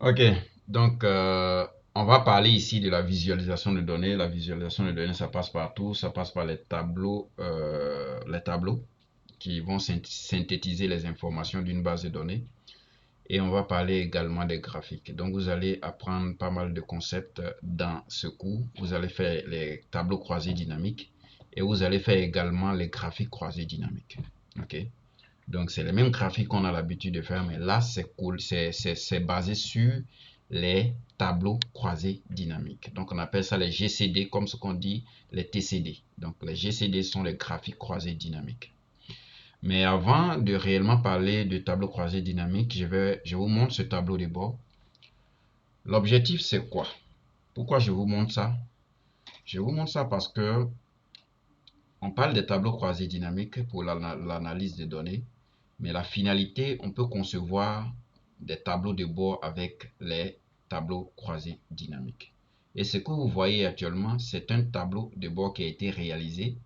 Ok, donc on va parler ici de la visualisation de données. La visualisation de données, ça passe partout. Ça passe par les tableaux qui vont synthétiser les informations d'une base de données. Et on va parler également des graphiques. Donc vous allez apprendre pas mal de concepts dans ce cours. Vous allez faire les tableaux croisés dynamiques et vous allez faire également les graphiques croisés dynamiques. Ok. Donc, c'est les mêmes graphiques qu'on a l'habitude de faire, mais là, c'est cool. C'est basé sur les tableaux croisés dynamiques. Donc, on appelle ça les GCD, comme ce qu'on dit les TCD. Donc, les GCD sont les graphiques croisés dynamiques. Mais avant de réellement parler de tableau croisé dynamique, je vous montre ce tableau de bord. L'objectif, c'est quoi? Pourquoi je vous montre ça? Je vous montre ça parce que on parle des tableaux croisés dynamiques pour l'analyse des données. Mais la finalité, on peut concevoir des tableaux de bord avec les tableaux croisés dynamiques. Et ce que vous voyez actuellement, c'est un tableau de bord qui a été réalisé,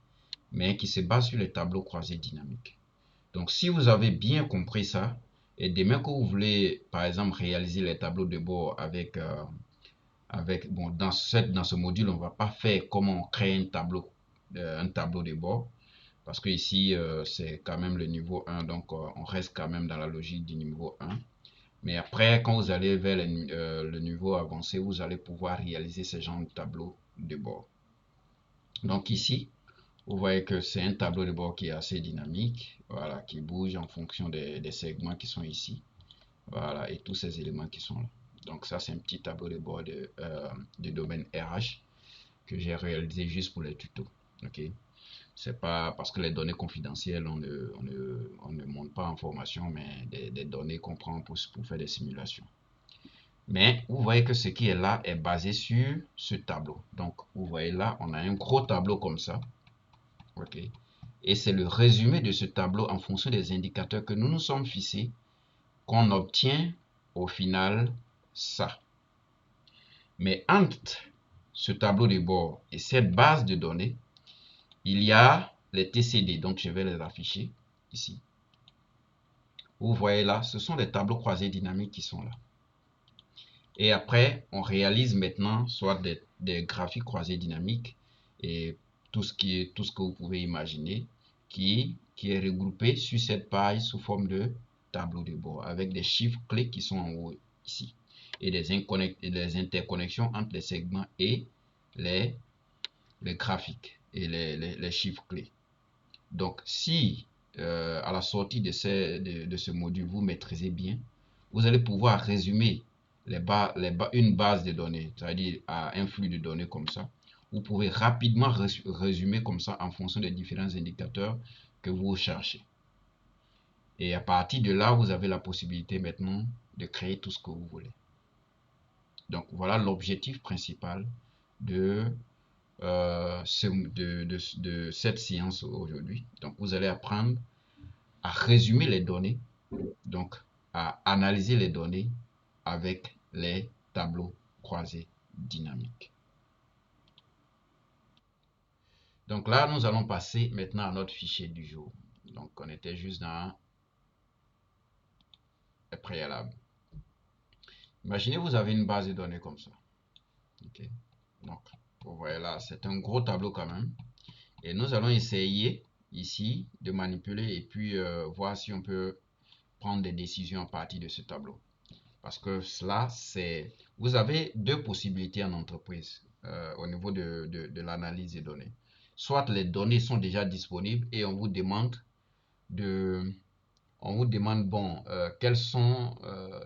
mais qui se base sur les tableaux croisés dynamiques. Donc, si vous avez bien compris ça, et demain que vous voulez, par exemple, réaliser les tableaux de bord bon, dans ce module, on ne va pas faire comment on crée un tableau de bord, parce que ici, c'est quand même le niveau 1, donc on reste quand même dans la logique du niveau 1. Mais après, quand vous allez vers le niveau avancé, vous allez pouvoir réaliser ce genre de tableau de bord. Donc ici, vous voyez que c'est un tableau de bord qui est assez dynamique, voilà, qui bouge en fonction des segments qui sont ici, voilà, et tous ces éléments qui sont là. Donc ça, c'est un petit tableau de bord de domaine RH que j'ai réalisé juste pour les tutos. Ok. C'est pas parce que les données confidentielles, on ne monte pas en formation, mais des données qu'on prend pour faire des simulations. Mais vous voyez que ce qui est là est basé sur ce tableau. Donc, vous voyez là, on a un gros tableau comme ça. Ok. Et c'est le résumé de ce tableau en fonction des indicateurs que nous nous sommes fixés qu'on obtient au final ça. Mais entre ce tableau de bord et cette base de données, il y a les TCD. Donc, je vais les afficher ici. Vous voyez là, ce sont les tableaux croisés dynamiques qui sont là. Et après, on réalise maintenant soit des graphiques croisés dynamiques et tout ce que vous pouvez imaginer qui est regroupé sur cette page sous forme de tableau de bord avec des chiffres clés qui sont en haut ici et des interconnexions entre les segments et les, les graphiques et les chiffres clés. Donc, si à la sortie de ce module, vous maîtrisez bien, vous allez pouvoir résumer une base de données, c'est-à-dire à un flux de données comme ça. Vous pouvez rapidement résumer comme ça en fonction des différents indicateurs que vous cherchez. Et à partir de là, vous avez la possibilité maintenant de créer tout ce que vous voulez. Donc, voilà l'objectif principal de de cette séance aujourd'hui. Donc, vous allez apprendre à résumer les données, donc à analyser les données avec les tableaux croisés dynamiques. Donc là, nous allons passer maintenant à notre fichier du jour. Donc, on était juste dans le préalable. Imaginez, vous avez une base de données comme ça. Okay. Donc, vous voyez là, c'est un gros tableau quand même. Et nous allons essayer ici de manipuler et puis voir si on peut prendre des décisions à partir de ce tableau. Parce que cela, c'est... Vous avez deux possibilités en entreprise au niveau de l'analyse des données. Soit les données sont déjà disponibles et on vous demande de... On vous demande, bon, quelles sont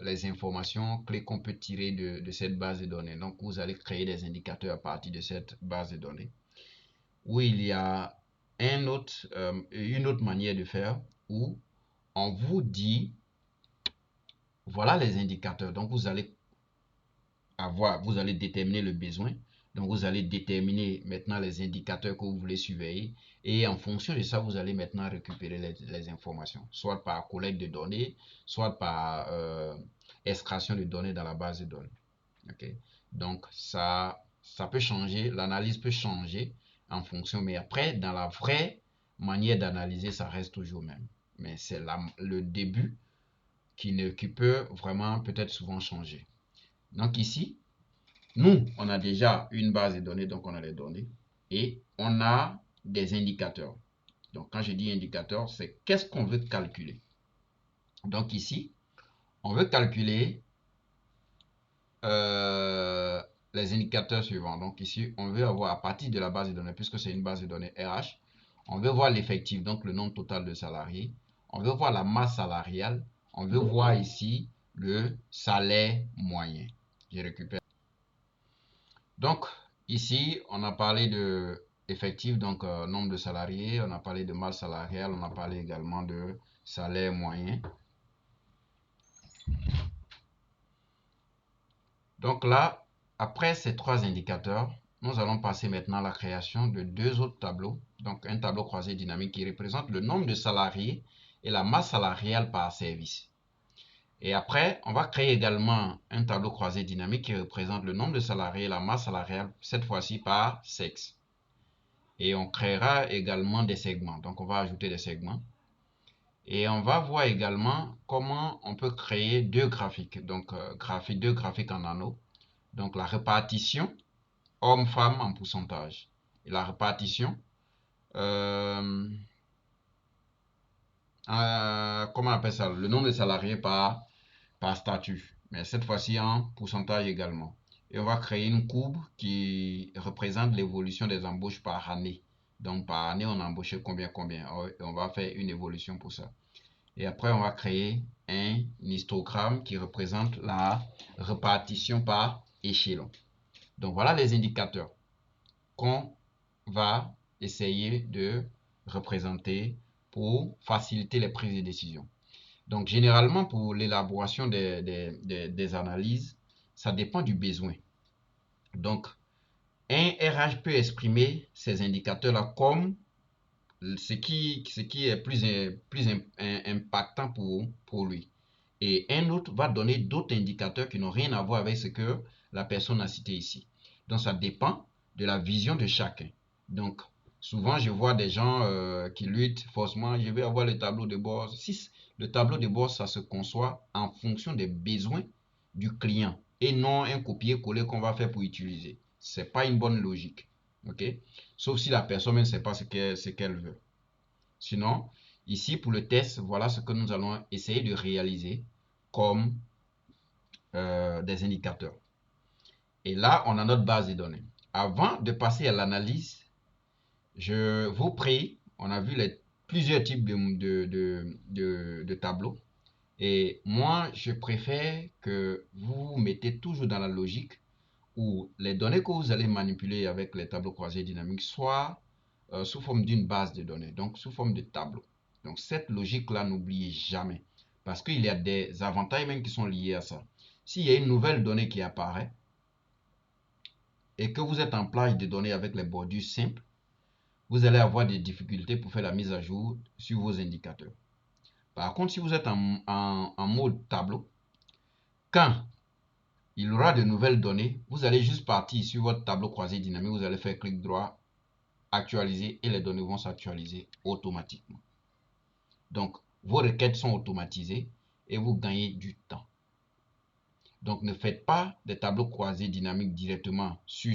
les informations clés qu'on peut tirer de cette base de données. Donc, vous allez créer des indicateurs à partir de cette base de données. Ou il y a une autre manière de faire où on vous dit, voilà les indicateurs. Donc, vous allez déterminer le besoin. Donc, vous allez déterminer maintenant les indicateurs que vous voulez surveiller. Et en fonction de ça, vous allez maintenant récupérer les informations, soit par collecte de données, soit par extraction de données dans la base de données. Okay? Donc, ça peut changer, l'analyse peut changer en fonction, mais après, dans la vraie manière d'analyser, ça reste toujours même. Mais c'est le début qui peut vraiment peut-être souvent changer. Donc ici, nous, on a déjà une base de données, donc on a les données. Et on a des indicateurs. Donc quand je dis indicateur, c'est qu'est-ce qu'on veut calculer. Donc ici, on veut calculer les indicateurs suivants. Donc ici, on veut avoir à partir de la base de données, puisque c'est une base de données RH, on veut voir l'effectif, donc le nombre total de salariés. On veut voir la masse salariale. On veut voir ici le salaire moyen. Je récupère. Donc ici, on a parlé de effectif, donc nombre de salariés. On a parlé de masse salariale. On a parlé également de salaire moyen. Donc là, après ces trois indicateurs, nous allons passer maintenant à la création de deux autres tableaux. Donc un tableau croisé dynamique qui représente le nombre de salariés et la masse salariale par service. Et après, on va créer également un tableau croisé dynamique qui représente le nombre de salariés et la masse salariale, cette fois-ci par sexe. Et on créera également des segments. Donc on va ajouter des segments. Et on va voir également comment on peut créer deux graphiques. Donc deux graphiques en anneaux. Donc la répartition homme-femme en pourcentage. Et la répartition, comment on appelle ça? Le nombre de salariés par statut. Mais cette fois-ci en pourcentage également. Et on va créer une courbe qui représente l'évolution des embauches par année. Donc par année, on a embauché combien. Et on va faire une évolution pour ça. Et après, on va créer un histogramme qui représente la répartition par échelon. Donc voilà les indicateurs qu'on va essayer de représenter pour faciliter les prises de décision. Donc généralement pour l'élaboration des analyses, ça dépend du besoin. Donc un RH peut exprimer ces indicateurs-là comme ce qui est plus impactant pour lui. Et un autre va donner d'autres indicateurs qui n'ont rien à voir avec ce que la personne a cité ici. Donc ça dépend de la vision de chacun. Donc souvent je vois des gens qui luttent forcément, je vais avoir le tableau de bord. Si le tableau de bord, ça se conçoit en fonction des besoins du client et non un copier-coller qu'on va faire pour utiliser. C'est pas une bonne logique. Ok? Sauf si la personne ne sait pas ce qu'elle veut. Sinon, ici pour le test, voilà ce que nous allons essayer de réaliser comme des indicateurs. Et là, on a notre base de données. Avant de passer à l'analyse, je vous prie, on a vu plusieurs types de tableaux. Et moi, je préfère que vous mettez toujours dans la logique où les données que vous allez manipuler avec les tableaux croisés dynamiques soient sous forme d'une base de données, donc sous forme de tableau. Donc cette logique-là, n'oubliez jamais, parce qu'il y a des avantages même qui sont liés à ça. S'il y a une nouvelle donnée qui apparaît et que vous êtes en plage de données avec les bordures simples, vous allez avoir des difficultés pour faire la mise à jour sur vos indicateurs. Par contre, si vous êtes en mode tableau, quand il y aura de nouvelles données, vous allez juste partir sur votre tableau croisé dynamique, vous allez faire clic droit, actualiser et les données vont s'actualiser automatiquement. Donc, vos requêtes sont automatisées et vous gagnez du temps. Donc, ne faites pas des tableaux croisés dynamiques directement sur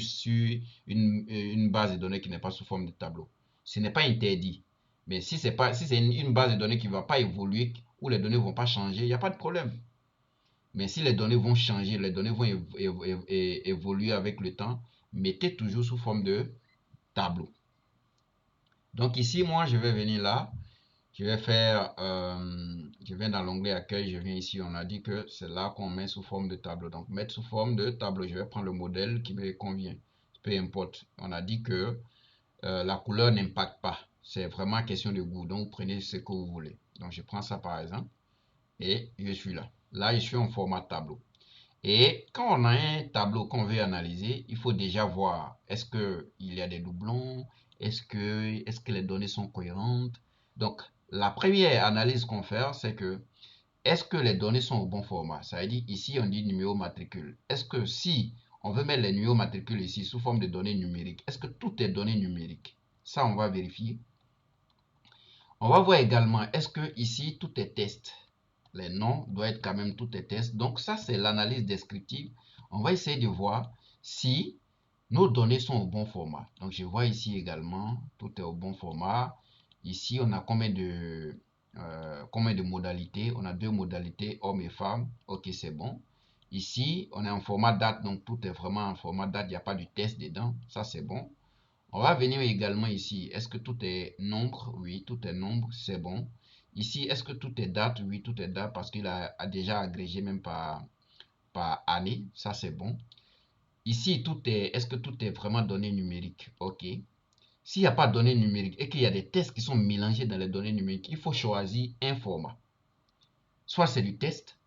une base de données qui n'est pas sous forme de tableau. Ce n'est pas interdit. Mais si c'est une base de données qui ne va pas évoluer, ou les données ne vont pas changer, il n'y a pas de problème. Mais si les données vont changer, les données vont évoluer avec le temps, mettez toujours sous forme de tableau. Donc ici, moi, je vais venir là. Je vais faire, je viens dans l'onglet accueil, je viens ici, on a dit que c'est là qu'on met sous forme de tableau. Donc mettre sous forme de tableau, je vais prendre le modèle qui me convient. Peu importe. On a dit que la couleur n'impacte pas. C'est vraiment question de goût. Donc prenez ce que vous voulez. Donc je prends ça par exemple et je suis là. Là, je suis en format tableau. Et quand on a un tableau qu'on veut analyser, il faut déjà voir est-ce qu'il y a des doublons, est-ce que les données sont cohérentes. Donc, la première analyse qu'on fait, c'est que est-ce que les données sont au bon format. Ça veut dire ici, on dit numéro matricule. Est-ce que si on veut mettre les numéros matricules ici sous forme de données numériques, est-ce que tout est données numériques? Ça, on va vérifier. On va voir également, est-ce que ici, tout est test. Les noms doivent être quand même tous les tests. Donc ça, c'est l'analyse descriptive. On va essayer de voir si nos données sont au bon format. Donc je vois ici également, tout est au bon format. Ici, on a combien de modalités? On a deux modalités, hommes et femmes. Ok, c'est bon. Ici, on est en format date, donc tout est vraiment en format date. Il n'y a pas de test dedans. Ça, c'est bon. On va venir également ici. Est-ce que tout est nombre? Oui, tout est nombre. C'est bon. Ici, est-ce que tout est date? Oui, tout est date parce qu'il a déjà agrégé même par année. Ça, c'est bon. Ici, est-ce que tout est vraiment données numériques? Ok. S'il n'y a pas de données numériques et qu'il y a des tests qui sont mélangés dans les données numériques, il faut choisir un format. Soit c'est du test,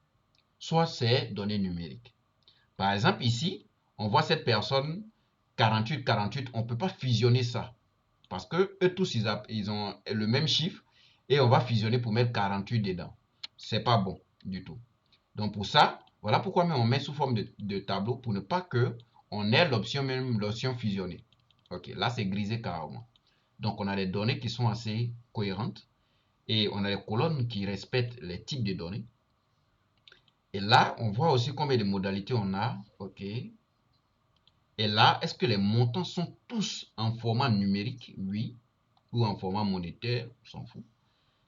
soit c'est données numériques. Par exemple, ici, on voit cette personne 48-48, on ne peut pas fusionner ça. Parce que eux tous, ils ont le même chiffre et on va fusionner pour mettre 48 dedans. C'est pas bon du tout. Donc pour ça, voilà pourquoi on met sous forme de tableau pour ne pas que on ait l'option fusionnée. Ok, là c'est grisé carrément. Donc on a des données qui sont assez cohérentes et on a les colonnes qui respectent les types de données. Et là, on voit aussi combien de modalités on a. Ok. Et là, est-ce que les montants sont tous en format numérique? Oui. Ou en format monétaire, on s'en fout.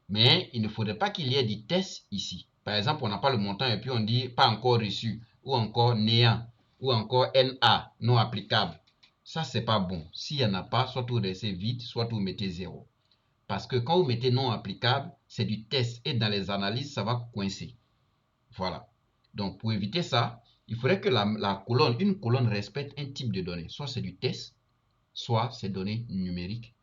Mais il ne faudrait pas qu'il y ait des tests ici. Par exemple, on n'a pas le montant et puis on dit pas encore reçu, ou encore néant, ou encore NA, non applicable. Ça, c'est pas bon. S'il n'y en a pas, soit vous laissez vide, soit vous mettez 0. Parce que quand vous mettez non applicable, c'est du test et dans les analyses, ça va coincer. Voilà. Donc, pour éviter ça, il faudrait que une colonne respecte un type de données. Soit c'est du test, soit c'est données numériques,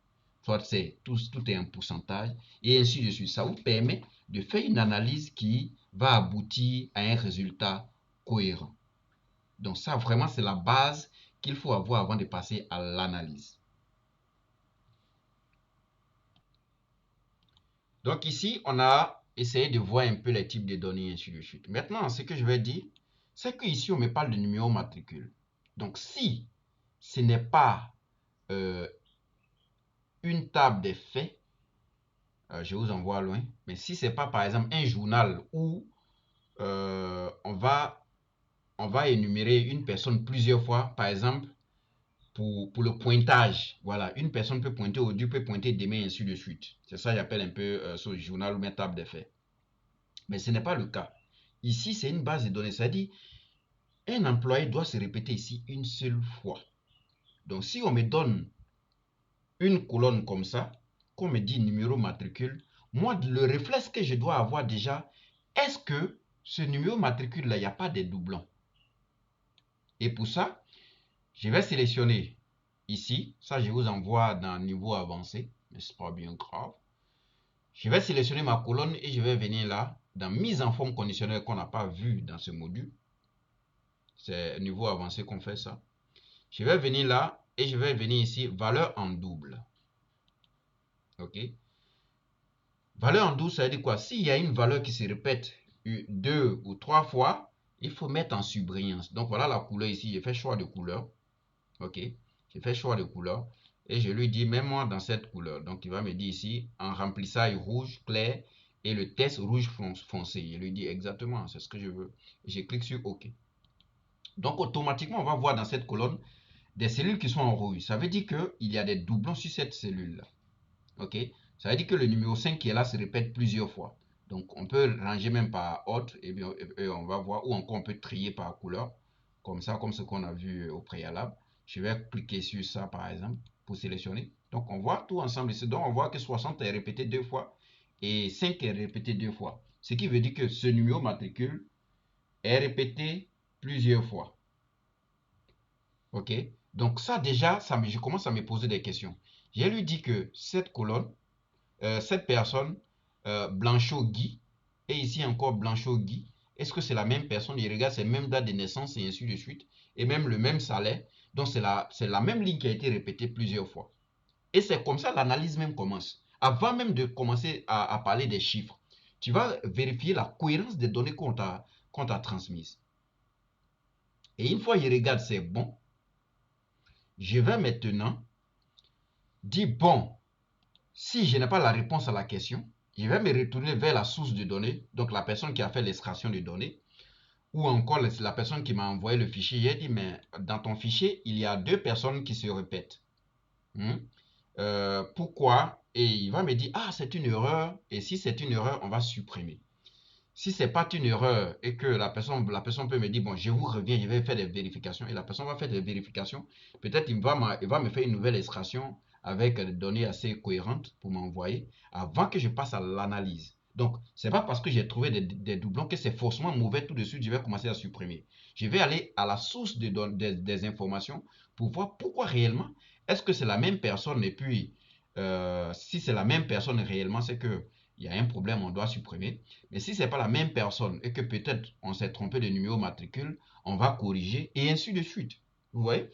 soit c'est tout est en pourcentage, et ainsi de suite. Ça vous permet de faire une analyse qui va aboutir à un résultat cohérent. Donc ça, vraiment, c'est la base qu'il faut avoir avant de passer à l'analyse. Donc ici, on a essayé de voir un peu les types de données, et ainsi de suite. Maintenant, ce que je vais dire, c'est qu'ici, on me parle de numéro matricule. Donc si ce n'est pas une table des faits, je vous envoie loin. Mais si c'est pas par exemple un journal où on va énumérer une personne plusieurs fois, par exemple pour le pointage. Voilà, une personne peut pointer aujourd'hui, peut pointer demain, ainsi de suite. C'est ça que j'appelle un peu ce journal ou une table des faits. Mais ce n'est pas le cas. Ici, c'est une base de données. C'est-à-dire, un employé doit se répéter ici une seule fois. Donc, si on me donne une colonne comme ça, qu'on me dit numéro matricule, moi, le réflexe que je dois avoir déjà, est-ce que ce numéro matricule-là, il n'y a pas de doublons? Et pour ça, je vais sélectionner ici. Ça, je vous envoie dans niveau avancé, mais ce n'est pas bien grave. Je vais sélectionner ma colonne et je vais venir là, dans mise en forme conditionnelle qu'on n'a pas vu dans ce module. C'est niveau avancé qu'on fait ça. Je vais venir là et je vais venir ici, valeur en double. Ok. Valeur en double, ça veut dire quoi? S'il y a une valeur qui se répète 2 ou 3 fois, il faut mettre en surbrillance. Donc voilà la couleur ici. J'ai fait choix de couleur. Ok. J'ai fait choix de couleur. Et je lui dis, mets-moi dans cette couleur. Donc il va me dire ici, en remplissage rouge clair et le test rouge foncé. Je lui dis exactement, c'est ce que je veux. Et je clique sur OK. Donc automatiquement, on va voir dans cette colonne des cellules qui sont en rouge. Ça veut dire qu'il y a des doublons sur cette cellule-là. Ok. Ça veut dire que le numéro 5 qui est là se répète plusieurs fois. Donc on peut ranger même par ordre et bien on va voir, ou encore on peut trier par couleur, comme ça, comme ce qu'on a vu au préalable. Je vais cliquer sur ça par exemple pour sélectionner. Donc on voit tout ensemble ici. Donc on voit que 60 est répété 2 fois et 5 est répété 2 fois. Ce qui veut dire que ce numéro matricule est répété plusieurs fois. Ok. Donc ça déjà, je commence à me poser des questions. Je lui dis que cette colonne, cette personne, Blanchot-Guy, et ici encore Blanchot-Guy, est-ce que c'est la même personne? Il regarde ses mêmes dates de naissance et ainsi de suite, et même le même salaire. Donc c'est la même ligne qui a été répétée plusieurs fois. Et c'est comme ça l'analyse même commence. Avant même de commencer à parler des chiffres, tu vas vérifier la cohérence des données qu'on t'a transmises. Et une fois il regarde c'est bon, je vais maintenant dire bon, si je n'ai pas la réponse à la question, je vais me retourner vers la source de données, donc la personne qui a fait l'extraction de données, ou encore la personne qui m'a envoyé le fichier. J'ai dit, mais dans ton fichier, il y a deux personnes qui se répètent. Pourquoi? Et il va me dire, ah, c'est une erreur. Et si c'est une erreur, on va supprimer. Si c'est pas une erreur et que la personne peut me dire, bon, je vous reviens, je vais faire des vérifications. Et la personne va faire des vérifications. Peut-être il va me faire une nouvelle extraction avec des données assez cohérentes pour m'envoyer avant que je passe à l'analyse. Donc, c'est pas parce que j'ai trouvé des doublons que c'est forcément mauvais tout de suite, je vais commencer à supprimer. Je vais aller à la source des informations pour voir pourquoi réellement est-ce que c'est la même personne. Et puis, si c'est la même personne réellement, c'est que il y a un problème, on doit supprimer. Mais si c'est pas la même personne et que peut-être on s'est trompé de numéro matricule, on va corriger et ainsi de suite. Vous voyez?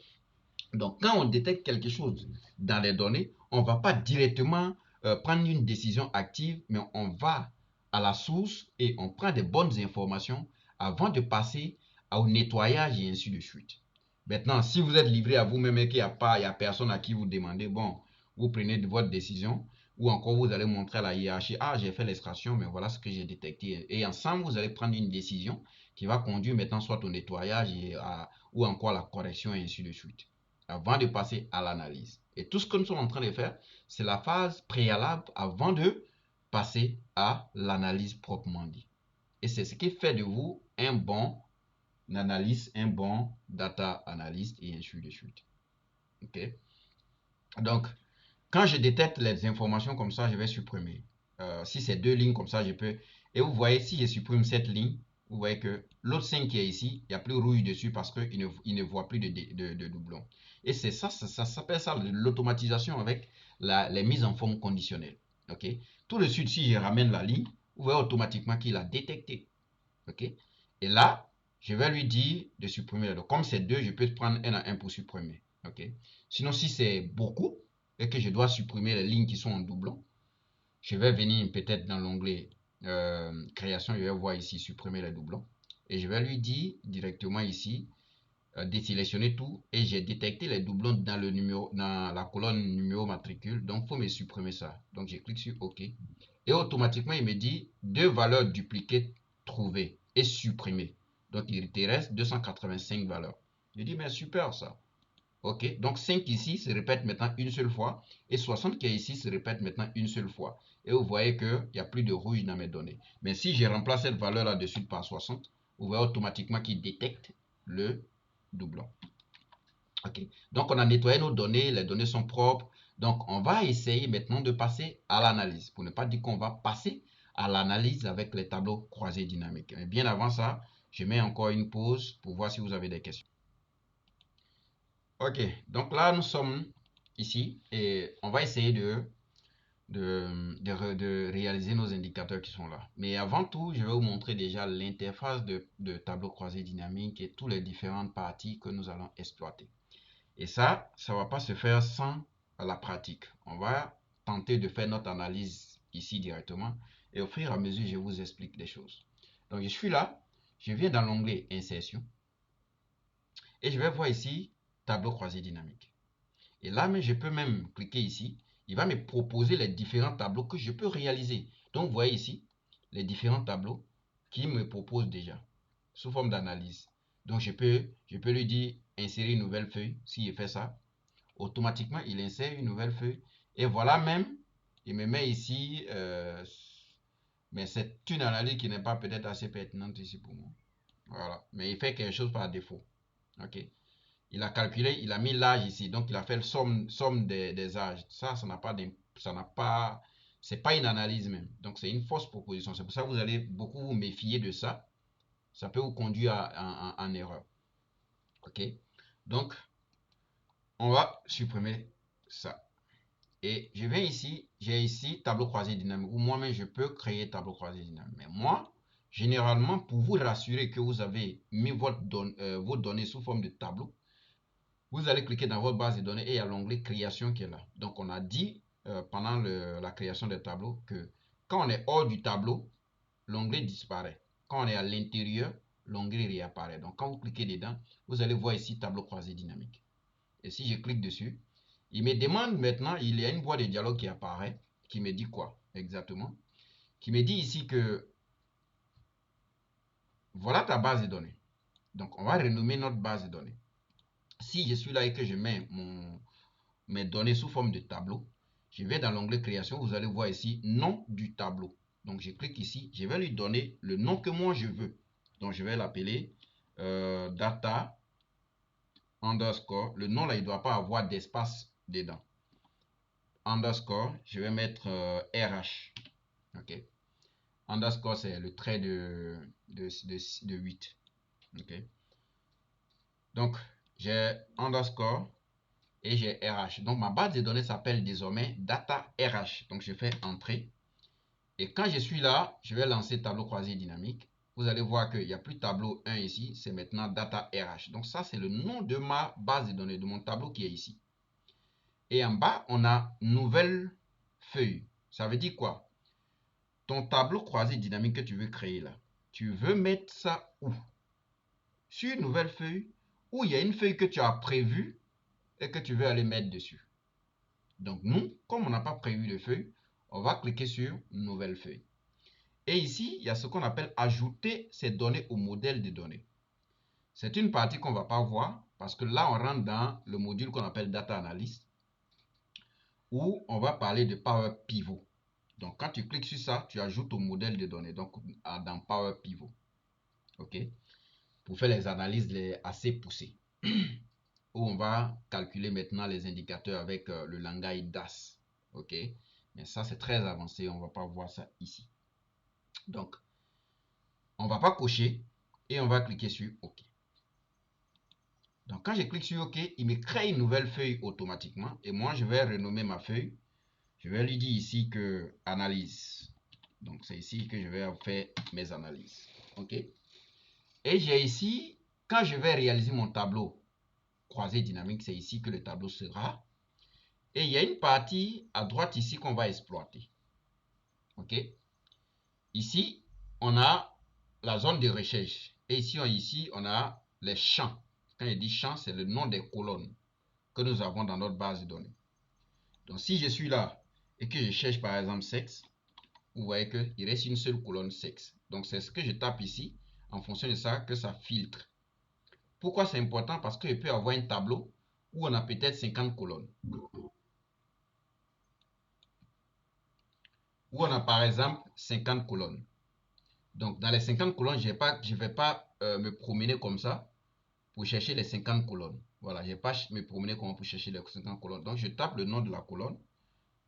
Donc, quand on détecte quelque chose dans les données, on va pas directement prendre une décision active, mais on va à la source et on prend des bonnes informations avant de passer au nettoyage et ainsi de suite. Maintenant, si vous êtes livré à vous-même et qu'il n'y a pas, il y a personne à qui vous demandez, bon, vous prenez votre décision, ou encore vous allez montrer à la hiérarchie, ah, j'ai fait l'extraction, mais voilà ce que j'ai détecté. Et ensemble, vous allez prendre une décision qui va conduire maintenant soit au nettoyage ou encore à la correction et ainsi de suite, avant de passer à l'analyse. Et tout ce que nous sommes en train de faire, c'est la phase préalable avant de passer à l'analyse proprement dit. Et c'est ce qui fait de vous un bon analyste, un bon data analyst et ainsi de suite. Ok? Donc, quand je détecte les informations comme ça, je vais supprimer. Si c'est deux lignes comme ça, je peux. Et vous voyez, si je supprime cette ligne, vous voyez que l'autre 5 qui est ici, il n'y a plus rouge dessus parce qu'il ne voit plus de doublons. Et c'est ça, ça s'appelle ça l'automatisation avec les mises en forme conditionnelle. Ok? Tout de suite, si je ramène la ligne, vous voyez automatiquement qu'il a détecté. Ok? Et là, je vais lui dire de supprimer les deux. Comme c'est deux, je peux prendre un à un pour supprimer. Ok? Sinon, si c'est beaucoup et que je dois supprimer les lignes qui sont en doublon, je vais venir peut-être dans l'onglet création, je vais voir ici supprimer les doublons. Et je vais lui dire directement ici désélectionner tout et j'ai détecté les doublons dans le numéro, dans la colonne numéro matricule. Donc, il faut me supprimer ça. Donc, je clique sur OK. Et automatiquement, il me dit deux valeurs dupliquées trouvées et supprimées. Donc, il te reste 285 valeurs. Je dis, mais super ça. Ok, donc 5 ici se répète maintenant une seule fois et 60 qui est ici se répète maintenant une seule fois. Et vous voyez qu'il n'y a plus de rouge dans mes données. Mais si je remplace cette valeur là-dessus par 60, vous voyez automatiquement qu'il détecte le doublon. Ok, donc on a nettoyé nos données, les données sont propres. Donc on va essayer maintenant de passer à l'analyse. Pour ne pas dire qu'on va passer à l'analyse avec les tableaux croisés dynamiques. Mais bien avant ça, je mets encore une pause pour voir si vous avez des questions. Ok, donc là nous sommes ici et on va essayer de réaliser nos indicateurs qui sont là. Mais avant tout, je vais vous montrer déjà l'interface de tableau croisé dynamique et toutes les différentes parties que nous allons exploiter. Et ça ne va pas se faire sans la pratique. On va tenter de faire notre analyse ici directement et au fur et à mesure, je vous explique des choses. Donc je suis là, je viens dans l'onglet insertion et je vais voir ici tableau croisé dynamique. Et là, mais je peux même cliquer ici. Il va me proposer les différents tableaux que je peux réaliser. Donc, vous voyez ici les différents tableaux qu'il me propose déjà sous forme d'analyse. Donc, je peux lui dire insérer une nouvelle feuille. S'il fait ça, automatiquement, il insère une nouvelle feuille. Et voilà même, il me met ici, mais c'est une analyse qui n'est pas peut-être assez pertinente ici pour moi. Voilà. Mais il fait quelque chose par défaut. OK. Il a calculé, il a mis l'âge ici, donc il a fait le somme des âges. Ça n'a pas, c'est pas une analyse même. Donc c'est une fausse proposition. C'est pour ça que vous allez beaucoup vous méfier de ça. Ça peut vous conduire en erreur. Ok. Donc on va supprimer ça. Et je viens ici, j'ai ici tableau croisé dynamique. Ou moi-même je peux créer tableau croisé dynamique. Mais moi, généralement, pour vous rassurer que vous avez mis vos données sous forme de tableau, vous allez cliquer dans votre base de données et il y a l'onglet création qui est là. Donc on a dit pendant la création des tableaux que quand on est hors du tableau, l'onglet disparaît. Quand on est à l'intérieur, l'onglet réapparaît. Donc quand vous cliquez dedans, vous allez voir ici tableau croisé dynamique. Et si je clique dessus, il me demande maintenant, il y a une boîte de dialogue qui apparaît, qui me dit quoi exactement? qui me dit ici que voilà ta base de données. Donc, on va renommer notre base de données. Si je suis là et que je mets mes données sous forme de tableau, je vais dans l'onglet création, vous allez voir ici nom du tableau. Donc, je clique ici, je vais lui donner le nom que moi je veux. Donc, je vais l'appeler data underscore. Le nom là, il ne doit pas avoir d'espace dedans. Underscore, je vais mettre RH. Ok. Underscore, c'est le trait de 8. Ok. Donc, j'ai underscore et j'ai RH. Donc, ma base de données s'appelle désormais data RH. Donc, je fais entrer. Et quand je suis là, je vais lancer tableau croisé dynamique. Vous allez voir qu'il n'y a plus tableau 1 ici, c'est maintenant data RH. Donc, ça, c'est le nom de ma base de données, de mon tableau qui est ici. Et en bas, on a nouvelle feuille. Ça veut dire quoi? Ton tableau croisé dynamique que tu veux créer là, tu veux mettre ça où? Sur une nouvelle feuille, ou il y a une feuille que tu as prévue et que tu veux aller mettre dessus. Donc nous, comme on n'a pas prévu de feuille, on va cliquer sur nouvelle feuille. Et ici, il y a ce qu'on appelle ajouter ces données au modèle de données. C'est une partie qu'on ne va pas voir parce que là, on rentre dans le module qu'on appelle Data Analyst où on va parler de Power Pivot. Donc, quand tu cliques sur ça, tu ajoutes au modèle de données, donc dans Power Pivot. OK? Pour faire les analyses assez poussées. Où on va calculer maintenant les indicateurs avec le langage DAS. OK? Mais ça, c'est très avancé, on ne va pas voir ça ici. Donc, on ne va pas cocher et on va cliquer sur OK. Donc, quand je clique sur OK, il me crée une nouvelle feuille automatiquement. Et moi, je vais renommer ma feuille. Je vais lui dire ici que analyse. Donc, c'est ici que je vais faire mes analyses. OK? Et j'ai ici, quand je vais réaliser mon tableau croisé dynamique, c'est ici que le tableau sera. Et il y a une partie à droite ici qu'on va exploiter. OK? Ici, on a la zone de recherche. Et ici, on a les champs. Quand je dis champ, c'est le nom des colonnes que nous avons dans notre base de données. Donc, si je suis là et que je cherche par exemple sexe, vous voyez qu'il reste une seule colonne sexe. Donc, c'est ce que je tape ici. En fonction de ça, que ça filtre. Pourquoi c'est important? Parce qu'il peut y avoir un tableau où on a peut-être 50 colonnes. Où on a par exemple 50 colonnes. Donc, dans les 50 colonnes, je ne vais pas me promener comme ça pour chercher les 50 colonnes. Voilà, je ne vais pas me promener comme pour chercher les 50 colonnes. Donc, je tape le nom de la colonne.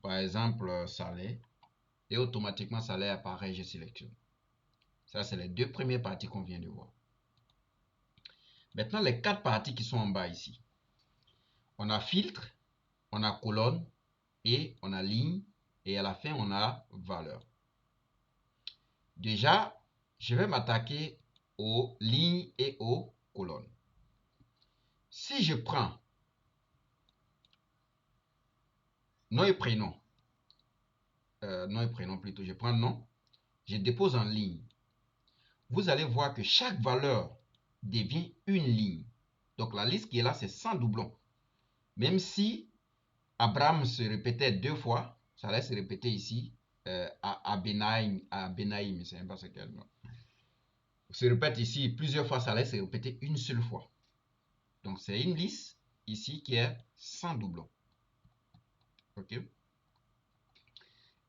Par exemple, salaire. Et automatiquement, salaire apparaît, je sélectionne. Ça, c'est les deux premières parties qu'on vient de voir. Maintenant, les quatre parties qui sont en bas ici. On a filtre, on a colonne, et on a ligne, et à la fin, on a valeur. Déjà, je vais m'attaquer aux lignes et aux colonnes. Si je prends nom et prénom, nom et prénom plutôt, je prends nom, je dépose en ligne. Vous allez voir que chaque valeur devient une ligne. Donc la liste qui est là, c'est sans doublon. Même si Abraham se répétait deux fois, ça allait se répéter ici, à Benaïm, c'est pas ce qu'elle nom. Se répète ici plusieurs fois, ça allait se répéter une seule fois. Donc c'est une liste ici qui est sans doublon. OK?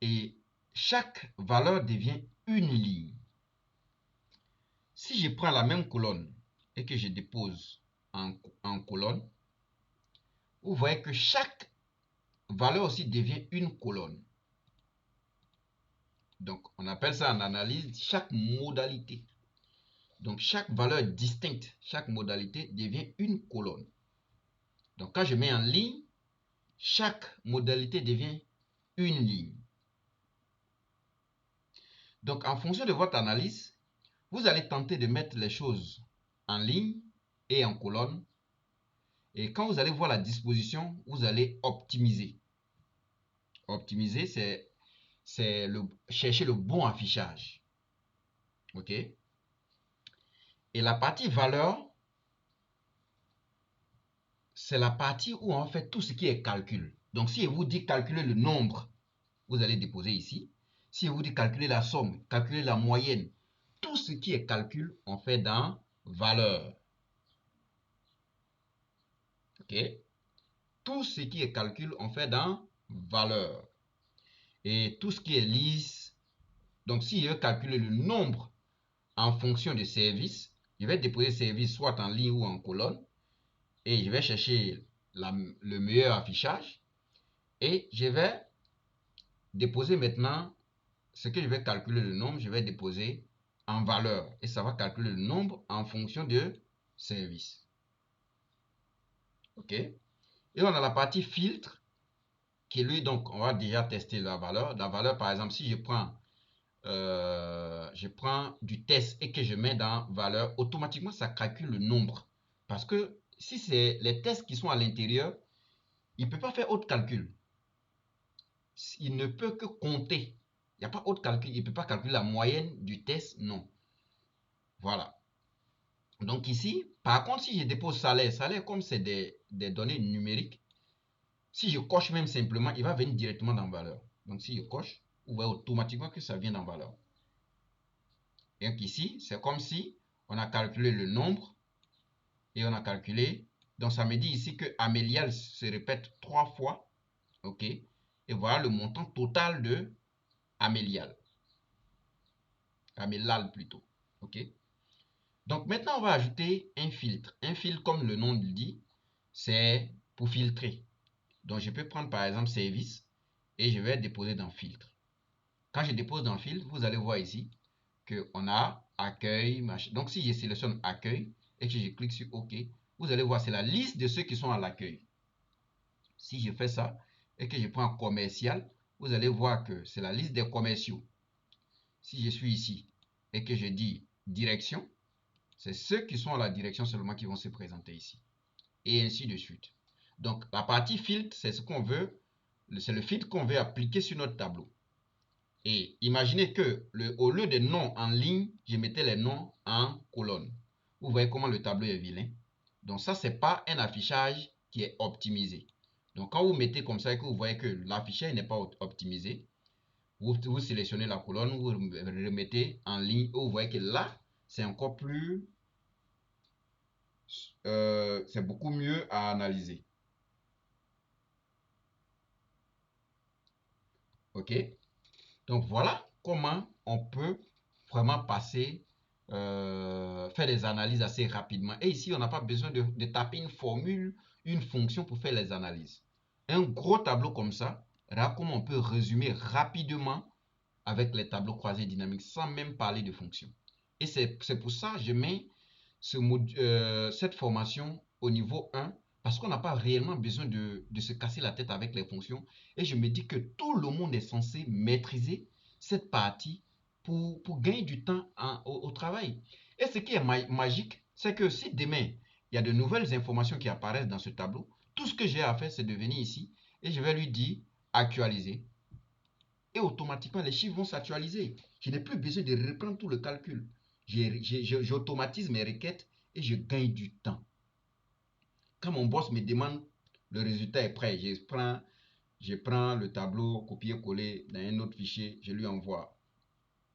Et chaque valeur devient une ligne. Si je prends la même colonne et que je dépose en colonne, vous voyez que chaque valeur aussi devient une colonne. Donc, on appelle ça en analyse chaque modalité. Donc, chaque valeur distincte, chaque modalité devient une colonne. Donc, quand je mets en ligne, chaque modalité devient une ligne. Donc, en fonction de votre analyse, vous allez tenter de mettre les choses en ligne et en colonne. Et quand vous allez voir la disposition, vous allez optimiser. Optimiser, c'est chercher le bon affichage. OK? Et la partie valeur, c'est la partie où on fait tout ce qui est calcul. Donc, si je vous dis calculer le nombre, vous allez déposer ici. Si je vous dis calculer la somme, calculer la moyenne, tout ce qui est calcul, on fait dans valeur. OK? Tout ce qui est calcul, on fait dans valeur. Et tout ce qui est lisse, donc si je veux calculer le nombre en fonction de service, je vais déposer service soit en ligne ou en colonne. Et je vais chercher le meilleur affichage. Et je vais déposer maintenant ce que je vais calculer le nombre, je vais déposer en valeur. Et ça va calculer le nombre en fonction de service. OK? Et on a la partie filtre qui lui, donc, on va déjà tester la valeur. La valeur, par exemple, si je prends du test et que je mets dans valeur, automatiquement, ça calcule le nombre. Parce que si c'est les tests qui sont à l'intérieur, il ne peut pas faire autre calcul. Il ne peut que compter. Il n'y a pas autre calcul. Il ne peut pas calculer la moyenne du test, non. Voilà. Donc ici, par contre, si je dépose salaire, salaire comme c'est des données numériques, si je coche même simplement, il va venir directement dans valeur. Donc si je coche, vous voyez automatiquement que ça vient dans valeur. Et donc ici, c'est comme si on a calculé le nombre et on a calculé. Donc ça me dit ici que Amélial se répète 3 fois. OK. Et voilà le montant total de Amélial. Amélal plutôt. OK. Donc maintenant, on va ajouter un filtre. Un filtre, comme le nom le dit, c'est pour filtrer. Donc je peux prendre par exemple service et je vais déposer dans filtre. Quand je dépose dans filtre, vous allez voir ici qu'on a accueil, machin. Donc si je sélectionne accueil et que je clique sur OK, vous allez voir c'est la liste de ceux qui sont à l'accueil. Si je fais ça et que je prends commercial, vous allez voir que c'est la liste des commerciaux. Si je suis ici et que je dis direction, c'est ceux qui sont à la direction seulement qui vont se présenter ici. Et ainsi de suite. Donc la partie filtre, c'est ce qu'on veut, c'est le filtre qu'on veut appliquer sur notre tableau. Et imaginez que au lieu des noms en ligne, je mettais les noms en colonne. Vous voyez comment le tableau est vilain. Donc ça, c'est pas un affichage qui est optimisé. Donc quand vous mettez comme ça et que vous voyez que l'affichage n'est pas optimisé, vous sélectionnez la colonne, vous remettez en ligne, et vous voyez que là, c'est encore plus, c'est beaucoup mieux à analyser. OK? Donc voilà comment on peut vraiment passer, faire des analyses assez rapidement. Et ici, on n'a pas besoin de taper une formule, une fonction pour faire les analyses. Un gros tableau comme ça, là, comment on peut résumer rapidement avec les tableaux croisés dynamiques sans même parler de fonction. Et c'est pour ça que je mets cette formation au niveau 1 parce qu'on n'a pas réellement besoin de se casser la tête avec les fonctions. Et je me dis que tout le monde est censé maîtriser cette partie pour gagner du temps au travail. Et ce qui est magique, c'est que si demain, il y a de nouvelles informations qui apparaissent dans ce tableau, tout ce que j'ai à faire, c'est de venir ici et je vais lui dire actualiser. Et automatiquement, les chiffres vont s'actualiser. Je n'ai plus besoin de reprendre tout le calcul. J'automatise mes requêtes et je gagne du temps. Quand mon boss me demande le résultat est prêt, je prends le tableau, copier-coller dans un autre fichier, je lui envoie.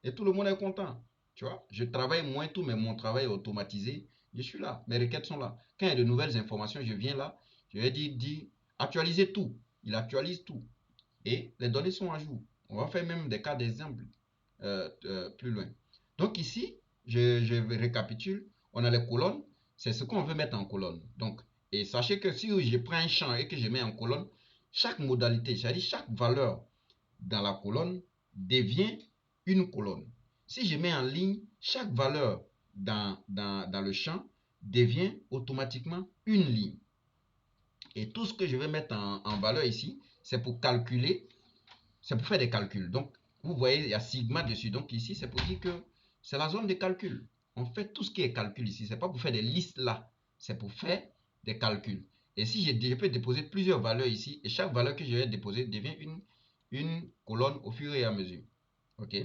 Et tout le monde est content. Tu vois, je travaille moins tout, mais mon travail est automatisé. Je suis là, mes requêtes sont là. Quand il y a de nouvelles informations, je viens là, je vais dire actualiser tout. Il actualise tout. Et les données sont à jour. On va faire même des cas d'exemple plus loin. Donc ici, je récapitule. On a les colonnes. C'est ce qu'on veut mettre en colonne. Donc, et sachez que si je prends un champ et que je mets en colonne, chaque modalité, c'est-à-dire chaque valeur dans la colonne devient une colonne. Si je mets en ligne, chaque valeur dans le champ devient automatiquement une ligne. Et tout ce que je vais mettre en valeur ici, c'est pour calculer, c'est pour faire des calculs. Donc, vous voyez, il y a sigma dessus. Donc ici, c'est pour dire que c'est la zone de calcul. On fait tout ce qui est calcul ici. Ce n'est pas pour faire des listes là. C'est pour faire des calculs. Et si je peux déposer plusieurs valeurs ici, et chaque valeur que je vais déposer devient une colonne au fur et à mesure. OK?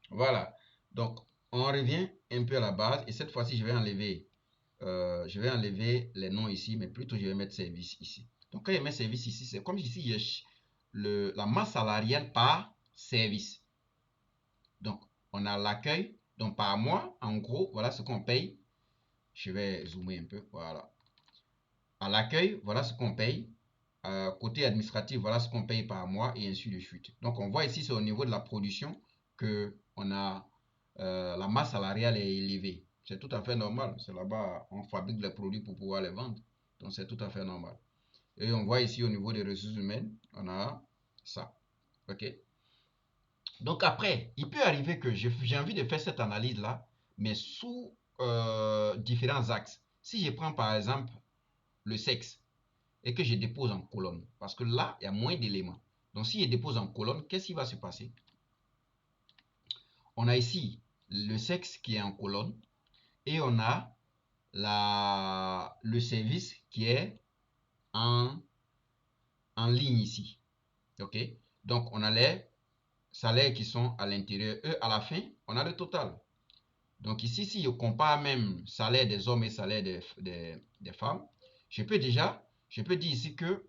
Voilà. Donc, on revient un peu à la base. Et cette fois-ci, je vais enlever les noms ici, mais plutôt je vais mettre service ici. Donc quand je mets service ici, c'est comme ici, la masse salariale par service. on a l'accueil. Donc par mois, en gros, voilà ce qu'on paye. Je vais zoomer un peu, voilà. À l'accueil, voilà ce qu'on paye. Côté administratif, voilà ce qu'on paye par mois et ainsi de suite. Donc on voit ici, c'est au niveau de la production que on a la masse salariale est élevée. C'est tout à fait normal. C'est là-bas, on fabrique les produits pour pouvoir les vendre. Donc c'est tout à fait normal. Et on voit ici au niveau des ressources humaines, on a ça. OK? Donc après, il peut arriver que j'ai envie de faire cette analyse-là, mais sous différents axes. Si je prends par exemple le sexe et que je dépose en colonne, parce que là, il y a moins d'éléments. Donc si je dépose en colonne, qu'est-ce qui va se passer? On a ici le sexe qui est en colonne et on a le service qui est en, en ligne ici. OK? Donc on a les salaires qui sont à l'intérieur. Et à la fin, on a le total. Donc ici, si je compare même salaire des hommes et salaire des femmes, je peux dire ici que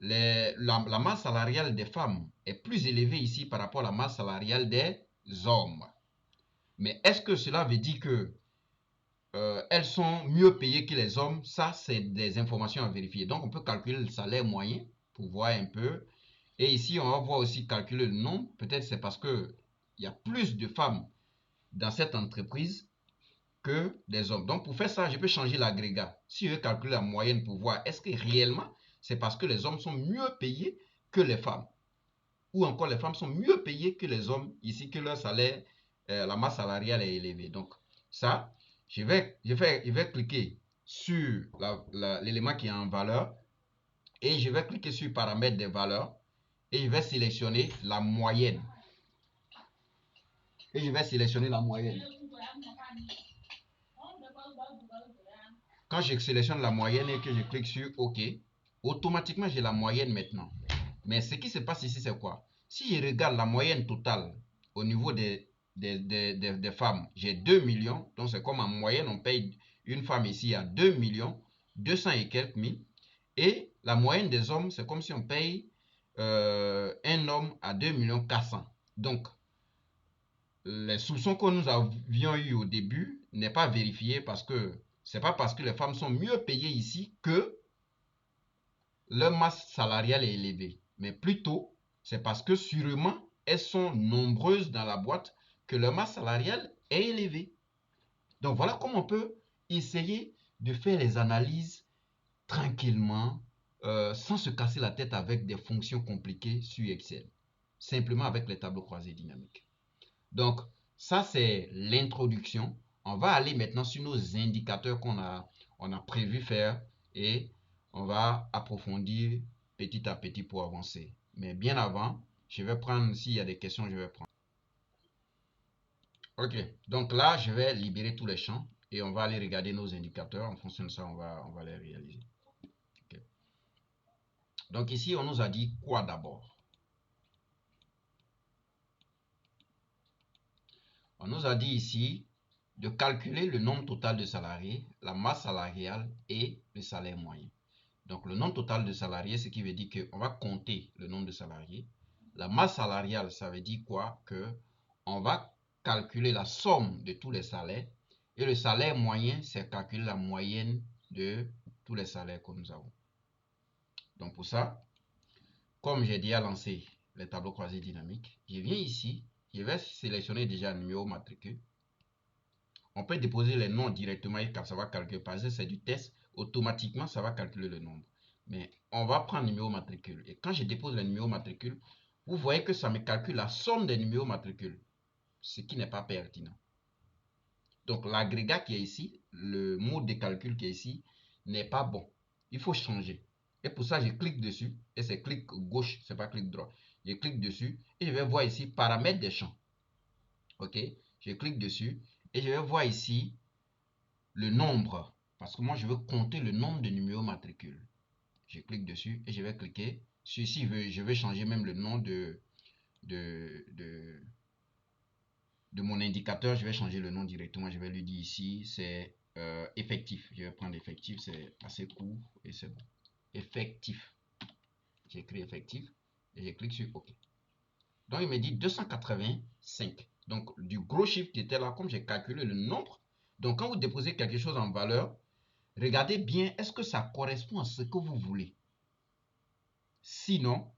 la masse salariale des femmes est plus élevée ici par rapport à la masse salariale des hommes. Mais est-ce que cela veut dire que elles sont mieux payées que les hommes? Ça, c'est des informations à vérifier. Donc, on peut calculer le salaire moyen pour voir un peu. Et ici, on va voir aussi calculer le nombre. Peut-être c'est parce que il y a plus de femmes dans cette entreprise que des hommes. Donc, pour faire ça, je peux changer l'agrégat. Si je veux calculer la moyenne pour voir est-ce que réellement, c'est parce que les hommes sont mieux payés que les femmes. Ou encore, les femmes sont mieux payées que les hommes, ici que leur salaire, la masse salariale est élevée. Donc, ça, je vais cliquer sur l'élément qui est en valeur et je vais cliquer sur paramètres des valeurs et je vais sélectionner la moyenne. Et je vais sélectionner la moyenne. Quand je sélectionne la moyenne et que je clique sur OK, automatiquement j'ai la moyenne maintenant. Mais ce qui se passe ici, c'est quoi? Si je regarde la moyenne totale au niveau des femmes, j'ai 2 millions. Donc c'est comme en moyenne, on paye une femme ici à 2 millions 200 et quelques mille. Et la moyenne des hommes, c'est comme si on paye un homme à 2 millions 400. Donc, les soupçons que nous avions eu au début n'est pas vérifié parce que c'est pas parce que les femmes sont mieux payées ici que leur masse salariale est élevée, mais plutôt c'est parce que sûrement elles sont nombreuses dans la boîte que leur masse salariale est élevée. Donc voilà comment on peut essayer de faire les analyses tranquillement, sans se casser la tête avec des fonctions compliquées sur Excel, simplement avec les tableaux croisés dynamiques. Donc, ça, c'est l'introduction. On va aller maintenant sur nos indicateurs on a prévu faire et on va approfondir petit à petit pour avancer. Mais bien avant, je vais prendre, s'il y a des questions, je vais prendre. Ok, donc là, je vais libérer tous les champs et on va aller regarder nos indicateurs. En fonction de ça, on va les réaliser. Okay. Donc ici, on nous a dit quoi d'abord? On nous a dit ici de calculer le nombre total de salariés, la masse salariale et le salaire moyen. Donc le nombre total de salariés, ce qui veut dire qu'on va compter le nombre de salariés. La masse salariale, ça veut dire quoi? Que on va calculer la somme de tous les salaires. Et le salaire moyen, c'est calculer la moyenne de tous les salaires que nous avons. Donc pour ça, comme j'ai déjà lancé les tableaux croisés dynamiques, je viens ici, je vais sélectionner déjà un numéro matricule. On peut déposer les noms directement et ça va calculer. Parce que c'est du test, automatiquement, ça va calculer le nombre. Mais on va prendre numéro matricule. Et quand je dépose le numéro matricule, vous voyez que ça me calcule la somme des numéros matricules. Ce qui n'est pas pertinent. Donc l'agrégat qui est ici, le mode de calcul qui est ici, n'est pas bon. Il faut changer. Et pour ça, je clique dessus. Et c'est clic gauche, c'est pas clic droit. Je clique dessus et je vais voir ici paramètres des champs. Ok, je clique dessus et je vais voir ici le nombre, parce que moi je veux compter le nombre de numéros matricules. Je clique dessus et je vais cliquer sur ici, je vais changer même le nom de, de mon indicateur. Je vais changer le nom directement. Je vais lui dire ici, c'est effectif. Je vais prendre effectif, c'est assez court et c'est bon. Effectif. J'écris effectif et je clique sur OK. Donc il me dit 285. Donc, du gros chiffre qui était là, comme j'ai calculé le nombre. Donc, quand vous déposez quelque chose en valeur, regardez bien, est-ce que ça correspond à ce que vous voulez? Sinon,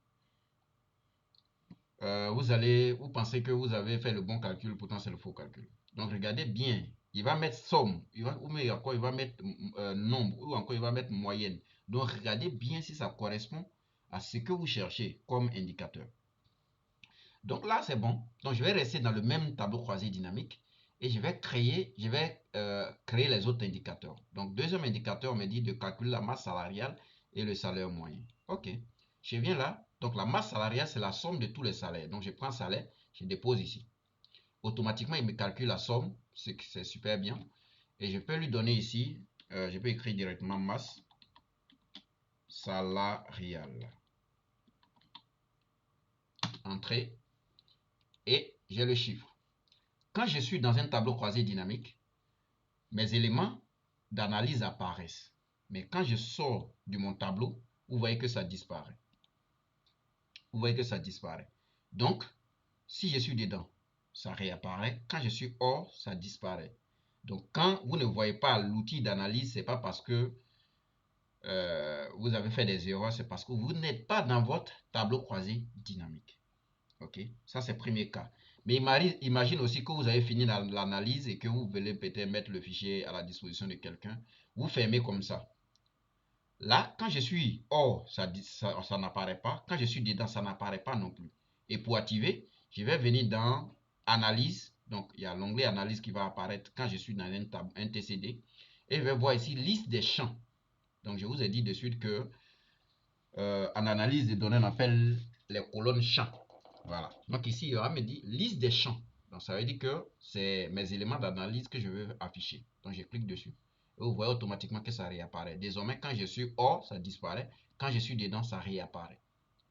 vous pensez que vous avez fait le bon calcul, pourtant c'est le faux calcul. Donc, regardez bien. Il va mettre somme, ou encore il va mettre nombre, ou encore il va mettre moyenne. Donc, regardez bien si ça correspond à ce que vous cherchez comme indicateur. Donc là, c'est bon. Donc, je vais rester dans le même tableau croisé dynamique et je vais créer les autres indicateurs. Donc, deuxième indicateur, on me dit de calculer la masse salariale et le salaire moyen. OK. Je viens là. Donc, la masse salariale, c'est la somme de tous les salaires. Donc, je prends salaire, je dépose ici. Automatiquement, il me calcule la somme, c'est super bien. Et je peux lui donner ici, je peux écrire directement masse salariale. Entrée. Et j'ai le chiffre. Quand je suis dans un tableau croisé dynamique, mes éléments d'analyse apparaissent. Mais quand je sors de mon tableau, vous voyez que ça disparaît. Vous voyez que ça disparaît. Donc, si je suis dedans, ça réapparaît. Quand je suis hors, ça disparaît. Donc, quand vous ne voyez pas l'outil d'analyse, ce n'est pas parce que vous avez fait des erreurs, c'est parce que vous n'êtes pas dans votre tableau croisé dynamique. Ok, ça c'est le premier cas. Mais imagine aussi que vous avez fini l'analyse et que vous voulez peut-être mettre le fichier à la disposition de quelqu'un. Vous fermez comme ça. Là, quand je suis hors, ça n'apparaît pas. Quand je suis dedans, ça n'apparaît pas non plus. Et pour activer, je vais venir dans Analyse. Donc, il y a l'onglet Analyse qui va apparaître quand je suis dans un TCD. Et je vais voir ici Liste des champs. Donc, je vous ai dit de suite que en analyse des données, on appelle les colonnes champs. Voilà. Donc ici, il va me dire liste des champs. Donc ça veut dire que c'est mes éléments d'analyse que je veux afficher. Donc je clique dessus. Et vous voyez automatiquement que ça réapparaît. Désormais, quand je suis hors, ça disparaît. Quand je suis dedans, ça réapparaît.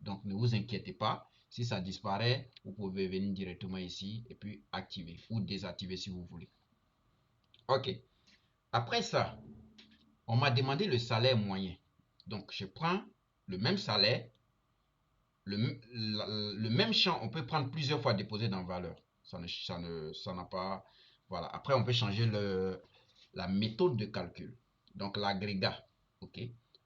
Donc ne vous inquiétez pas. Si ça disparaît, vous pouvez venir directement ici et puis activer ou désactiver si vous voulez. Ok. Après ça, on m'a demandé le salaire moyen. Donc je prends le même salaire. Le même champ, on peut prendre plusieurs fois déposé dans valeur. Ça n'a pas. Voilà. Après, on peut changer la méthode de calcul. Donc, l'agrégat. OK.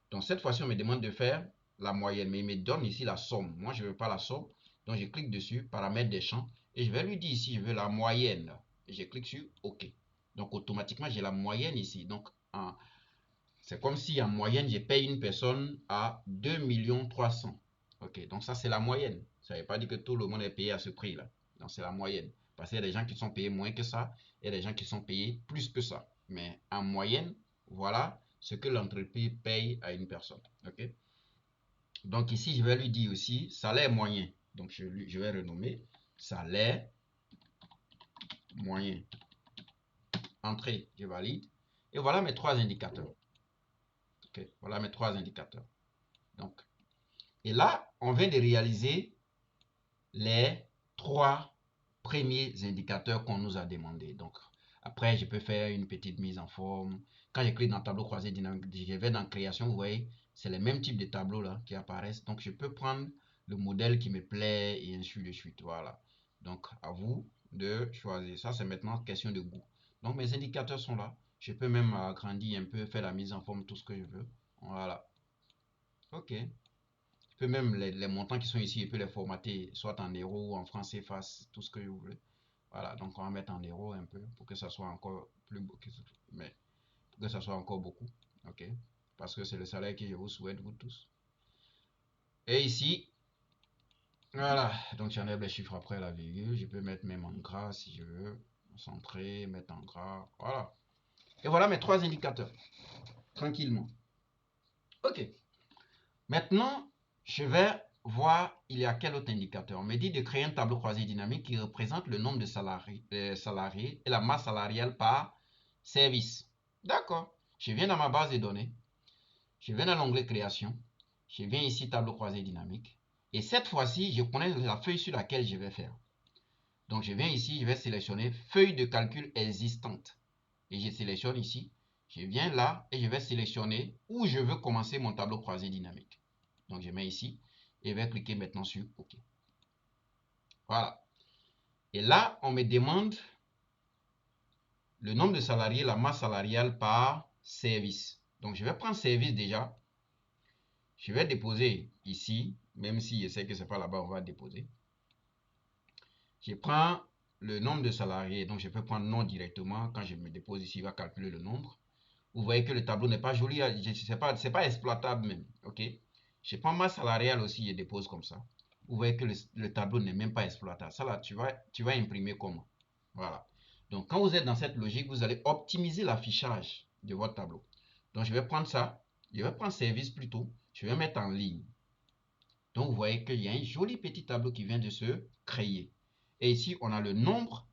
Donc, cette fois-ci, on me demande de faire la moyenne. Mais il me donne ici la somme. Moi, je ne veux pas la somme. Donc, je clique dessus, paramètres des champs. Et je vais lui dire ici, je veux la moyenne. Et je clique sur OK. Donc, automatiquement, j'ai la moyenne ici. Donc, c'est comme si en moyenne, je paye une personne à 2 300 000. Ok, donc ça c'est la moyenne. Ça ne veut pas dire que tout le monde est payé à ce prix-là. Donc c'est la moyenne. Parce qu'il y a des gens qui sont payés moins que ça et des gens qui sont payés plus que ça. Mais en moyenne, voilà ce que l'entreprise paye à une personne. Ok. Donc ici, je vais lui dire aussi salaire moyen. Donc je vais renommer salaire moyen. Entrée, je valide. Et voilà mes trois indicateurs. Ok, voilà mes trois indicateurs. Donc, et là, on vient de réaliser les trois premiers indicateurs qu'on nous a demandé. Donc, après, je peux faire une petite mise en forme. Quand je clique dans le tableau croisé dynamique, je vais dans création, vous voyez, c'est le même type de tableau là qui apparaissent. Donc, je peux prendre le modèle qui me plaît et ainsi de suite. Voilà. Donc, à vous de choisir. Ça, c'est maintenant question de goût. Donc, mes indicateurs sont là. Je peux même agrandir un peu, faire la mise en forme, tout ce que je veux. Voilà. OK. Je peux même les montants qui sont ici, je peux les formater soit en euros ou en francs CFA, tout ce que je voulais. Voilà, donc on va mettre en euros un peu pour que ça soit encore plus beau, mais pour que ça soit encore beaucoup. Ok, parce que c'est le salaire que je vous souhaite, vous tous. Et ici, voilà, donc j'enlève les chiffres après la virgule. Je peux mettre même en gras si je veux, centrer, mettre en gras. Voilà. Et voilà mes trois indicateurs, tranquillement. Ok. Maintenant, je vais voir il y a quel autre indicateur. On me dit de créer un tableau croisé dynamique qui représente le nombre de salariés et la masse salariale par service. D'accord. Je viens dans ma base de données. Je viens dans l'onglet création. Je viens ici tableau croisé dynamique. Et cette fois-ci, je connais la feuille sur laquelle je vais faire. Donc je viens ici, je vais sélectionner feuille de calcul existante. Et je sélectionne ici. Je viens là et je vais sélectionner où je veux commencer mon tableau croisé dynamique. Donc je mets ici et je vais cliquer maintenant sur OK. Voilà. Et là, on me demande le nombre de salariés, la masse salariale par service. Donc, je vais prendre service déjà. Je vais déposer ici, même si je sais que ce n'est pas là-bas, on va déposer. Je prends le nombre de salariés, donc je peux prendre nom directement. Quand je me dépose ici, il va calculer le nombre. Vous voyez que le tableau n'est pas joli, c'est pas exploitable même. Ok. Je prends masse salariale aussi, je dépose comme ça. Vous voyez que le tableau n'est même pas exploitable. Ça là, tu vas imprimer comment? Voilà. Donc quand vous êtes dans cette logique, vous allez optimiser l'affichage de votre tableau. Donc je vais prendre ça, je vais prendre service plutôt, je vais mettre en ligne. Donc vous voyez qu'il y a un joli petit tableau qui vient de se créer. Et ici, on a le nombre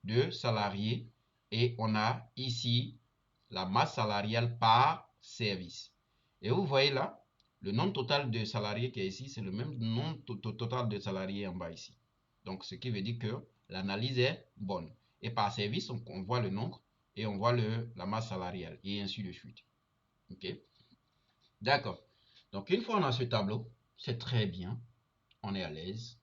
de salariés et on a ici la masse salariale par service. Et vous voyez là, le nombre total de salariés qui est ici, c'est le même nombre total de salariés en bas ici. Donc, ce qui veut dire que l'analyse est bonne. Et par service, on voit le nombre et on voit la masse salariale et ainsi de suite. OK? D'accord. Donc, une fois on a ce tableau, c'est très bien. On est à l'aise.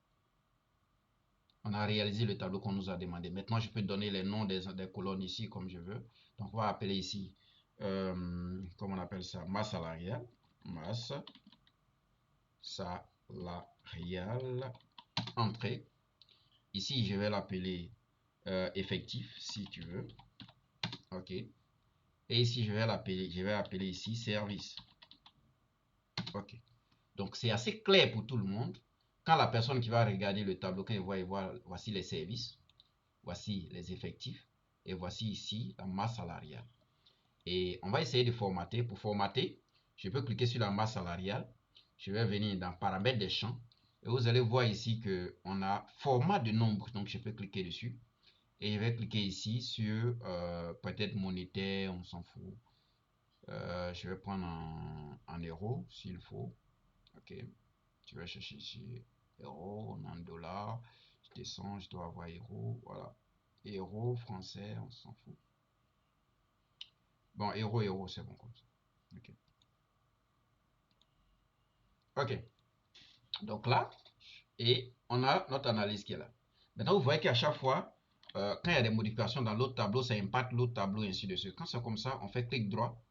On a réalisé le tableau qu'on nous a demandé. Maintenant, je peux donner les noms des colonnes ici comme je veux. Donc, on va appeler ici, comment on appelle ça, masse salariale. Masse salariale, entrée. Ici, je vais l'appeler effectif, si tu veux. OK. Et ici, je vais appeler ici service. OK. Donc, c'est assez clair pour tout le monde. Quand la personne qui va regarder le tableau, quand il voit voici les services, voici les effectifs, et voici ici la masse salariale. Et on va essayer de formater. Pour formater, je peux cliquer sur la masse salariale. Je vais venir dans paramètres des champs. Et vous allez voir ici qu'on a format de nombre. Donc, je peux cliquer dessus. Et je vais cliquer ici sur peut-être monétaire, on s'en fout. Je vais prendre en euros s'il faut. OK. Je vais chercher ici euros, en dollars. Je descends, je dois avoir euros. Voilà. Euros, français, on s'en fout. Bon, euro, c'est bon comme ça. OK. OK. Donc là, et on a notre analyse qui est là. Maintenant, vous voyez qu'à chaque fois, quand il y a des modifications dans l'autre tableau, ça impacte l'autre tableau et ainsi de suite. Quand c'est comme ça, on fait clic droit.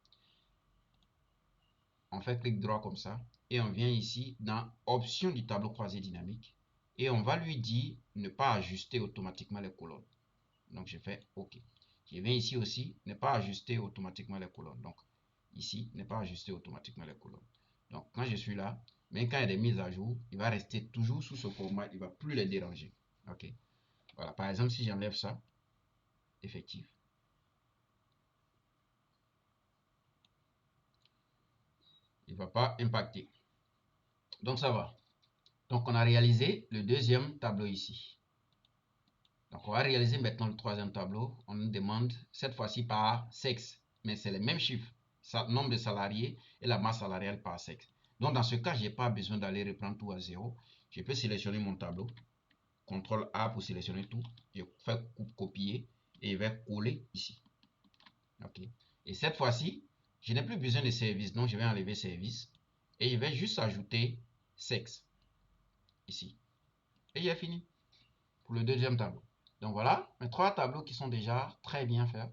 On fait clic droit comme ça. Et on vient ici dans Options du tableau croisé dynamique. Et on va lui dire ne pas ajuster automatiquement les colonnes. Donc, je fais OK. Je viens ici aussi, ne pas ajuster automatiquement les colonnes. Donc, ici, ne pas ajuster automatiquement les colonnes. Donc, quand je suis là, même quand il y a des mises à jour, il va rester toujours sous ce format, il ne va plus les déranger. OK. Voilà, par exemple, si j'enlève ça, effectif. Il ne va pas impacter. Donc, ça va. Donc, on a réalisé le deuxième tableau ici. Donc, on va réaliser maintenant le troisième tableau. On nous demande cette fois-ci par sexe. Mais c'est les mêmes chiffres. Nombre de salariés et la masse salariale par sexe. Donc, dans ce cas, je n'ai pas besoin d'aller reprendre tout à zéro. Je peux sélectionner mon tableau. CTRL A pour sélectionner tout. Je fais copier et je vais coller ici. OK. Et cette fois-ci, je n'ai plus besoin de service. Donc, je vais enlever service. Et je vais juste ajouter sexe. Ici. Et j'ai fini pour le deuxième tableau. Donc voilà, mes trois tableaux qui sont déjà très bien faits,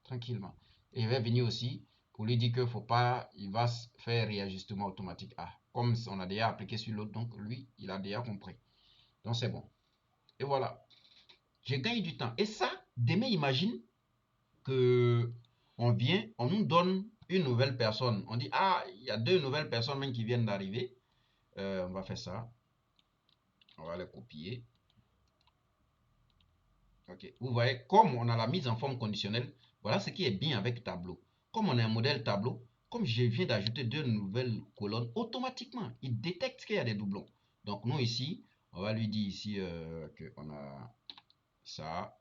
tranquillement. Et je vais venir aussi pour lui dire qu'il ne faut pas, il va faire réajustement automatique. Ah, comme on a déjà appliqué sur l'autre, donc lui, il a déjà compris. Donc c'est bon. Et voilà, j'ai gagné du temps. Et ça, demain, imagine que on vient, on nous donne une nouvelle personne. On dit, ah, il y a deux nouvelles personnes même qui viennent d'arriver. On va faire ça. On va les copier. Ok, vous voyez, comme on a la mise en forme conditionnelle, voilà ce qui est bien avec Tableau. Comme on a un modèle Tableau, comme je viens d'ajouter deux nouvelles colonnes, automatiquement, il détecte qu'il y a des doublons. Donc nous ici, on va lui dire ici qu'on a ça,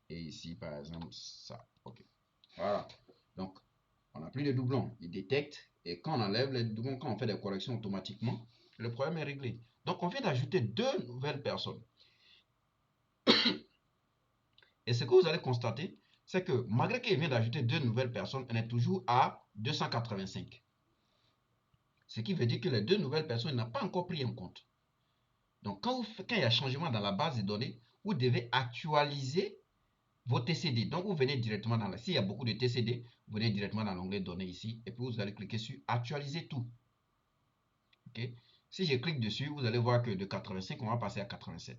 et ici par exemple ça. Ok, voilà. Donc, on n'a plus de doublons. Il détecte, et quand on enlève les doublons, quand on fait des corrections automatiquement, le problème est réglé. Donc on vient d'ajouter deux nouvelles personnes. Et ce que vous allez constater, c'est que malgré qu'il vient d'ajouter deux nouvelles personnes, on est toujours à 285. Ce qui veut dire que les deux nouvelles personnes n'ont pas encore pris en compte. Donc, quand il y a changement dans la base de données, vous devez actualiser vos TCD. Donc, vous venez directement dans s'il y a beaucoup de TCD, vous venez directement dans l'onglet données ici, et puis vous allez cliquer sur actualiser tout. Ok. Si je clique dessus, vous allez voir que de 85, on va passer à 87.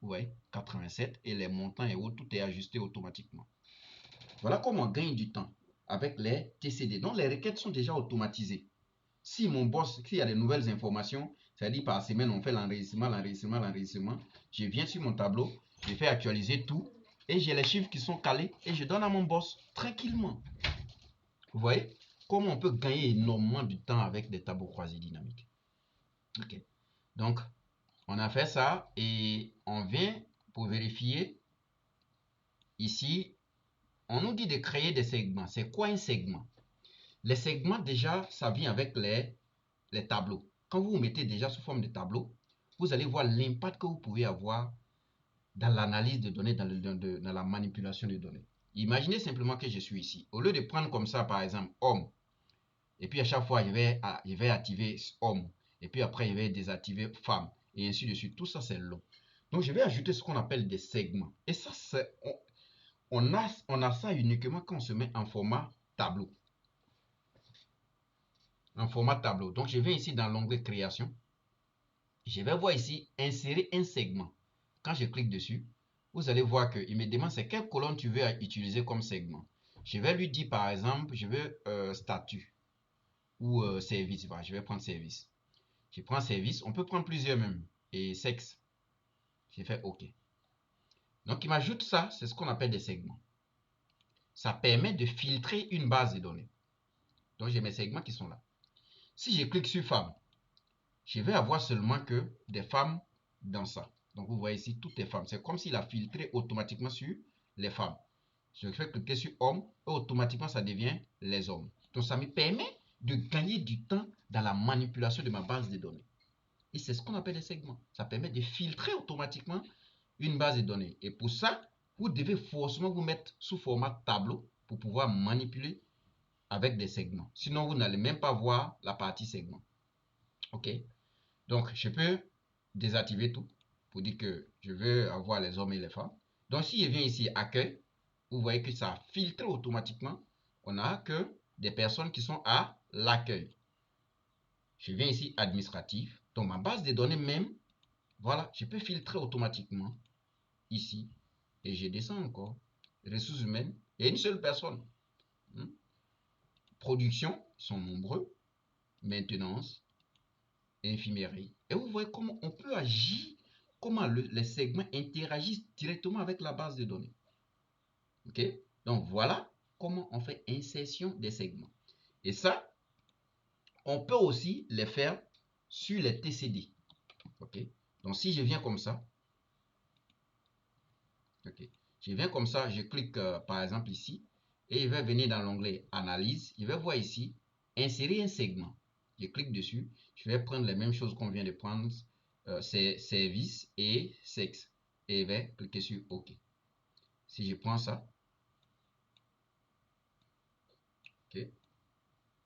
Vous voyez, 87, et les montants et autres, tout est ajusté automatiquement. Voilà comment on gagne du temps avec les TCD. Donc, les requêtes sont déjà automatisées. Si mon boss, s'il y a des nouvelles informations, c'est-à-dire par semaine, on fait l'enregistrement, je viens sur mon tableau, je fais actualiser tout, et j'ai les chiffres qui sont calés, et je donne à mon boss tranquillement. Vous voyez comment on peut gagner énormément du temps avec des tableaux croisés dynamiques. Ok. Donc, on a fait ça, et on vient pour vérifier. Ici, on nous dit de créer des segments. C'est quoi un segment? Les segments, déjà, ça vient avec les tableaux. Quand vous vous mettez déjà sous forme de tableau, vous allez voir l'impact que vous pouvez avoir dans l'analyse de données, dans la manipulation de données. Imaginez simplement que je suis ici. Au lieu de prendre comme ça, par exemple, homme, et puis à chaque fois, je vais activer homme, et puis après, je vais désactiver femme, et ainsi de suite. Tout ça, c'est long. Donc, je vais ajouter ce qu'on appelle des segments. Et ça, on a ça uniquement quand on se met en format tableau. En format tableau. Donc, je vais ici dans l'onglet création. Je vais voir ici insérer un segment. Quand je clique dessus, vous allez voir qu'il me demande c'est quelle colonne tu veux utiliser comme segment. Je vais lui dire par exemple, je veux statut ou service. Voilà, je vais prendre service. Je prends service, on peut prendre plusieurs même. Et sexe. J'ai fait OK. Donc il m'ajoute ça, c'est ce qu'on appelle des segments. Ça permet de filtrer une base de données. Donc j'ai mes segments qui sont là. Si je clique sur femme, je vais avoir seulement que des femmes dans ça. Donc vous voyez ici, toutes les femmes. C'est comme s'il a filtré automatiquement sur les femmes. Je fais cliquer sur homme et automatiquement ça devient les hommes. Donc ça me permet de gagner du temps dans la manipulation de ma base de données. Et c'est ce qu'on appelle les segments. Ça permet de filtrer automatiquement une base de données. Et pour ça, vous devez forcément vous mettre sous format tableau pour pouvoir manipuler avec des segments. Sinon, vous n'allez même pas voir la partie segment. OK? Donc, je peux désactiver tout pour dire que je veux avoir les hommes et les femmes. Donc, si je viens ici, accueil, vous voyez que ça filtre automatiquement. On n'a que des personnes qui sont à l'accueil. Je viens ici, administratif. Donc, ma base de données même, voilà, je peux filtrer automatiquement ici. Et je descends encore. Ressources humaines, et une seule personne. Production, ils sont nombreux. Maintenance, infirmerie. Et vous voyez comment on peut agir, comment les segments interagissent directement avec la base de données. Ok? Donc voilà comment on fait insertion des segments. Et ça, on peut aussi les faire sur les TCD. Ok? Donc si je viens comme ça, ok, je viens comme ça, je clique par exemple ici, et je vais venir dans l'onglet analyse, je vais voir ici, insérer un segment. Je clique dessus, je vais prendre les mêmes choses qu'on vient de prendre, c'est service et sexe, et je vais cliquer sur OK. Si je prends ça, ok,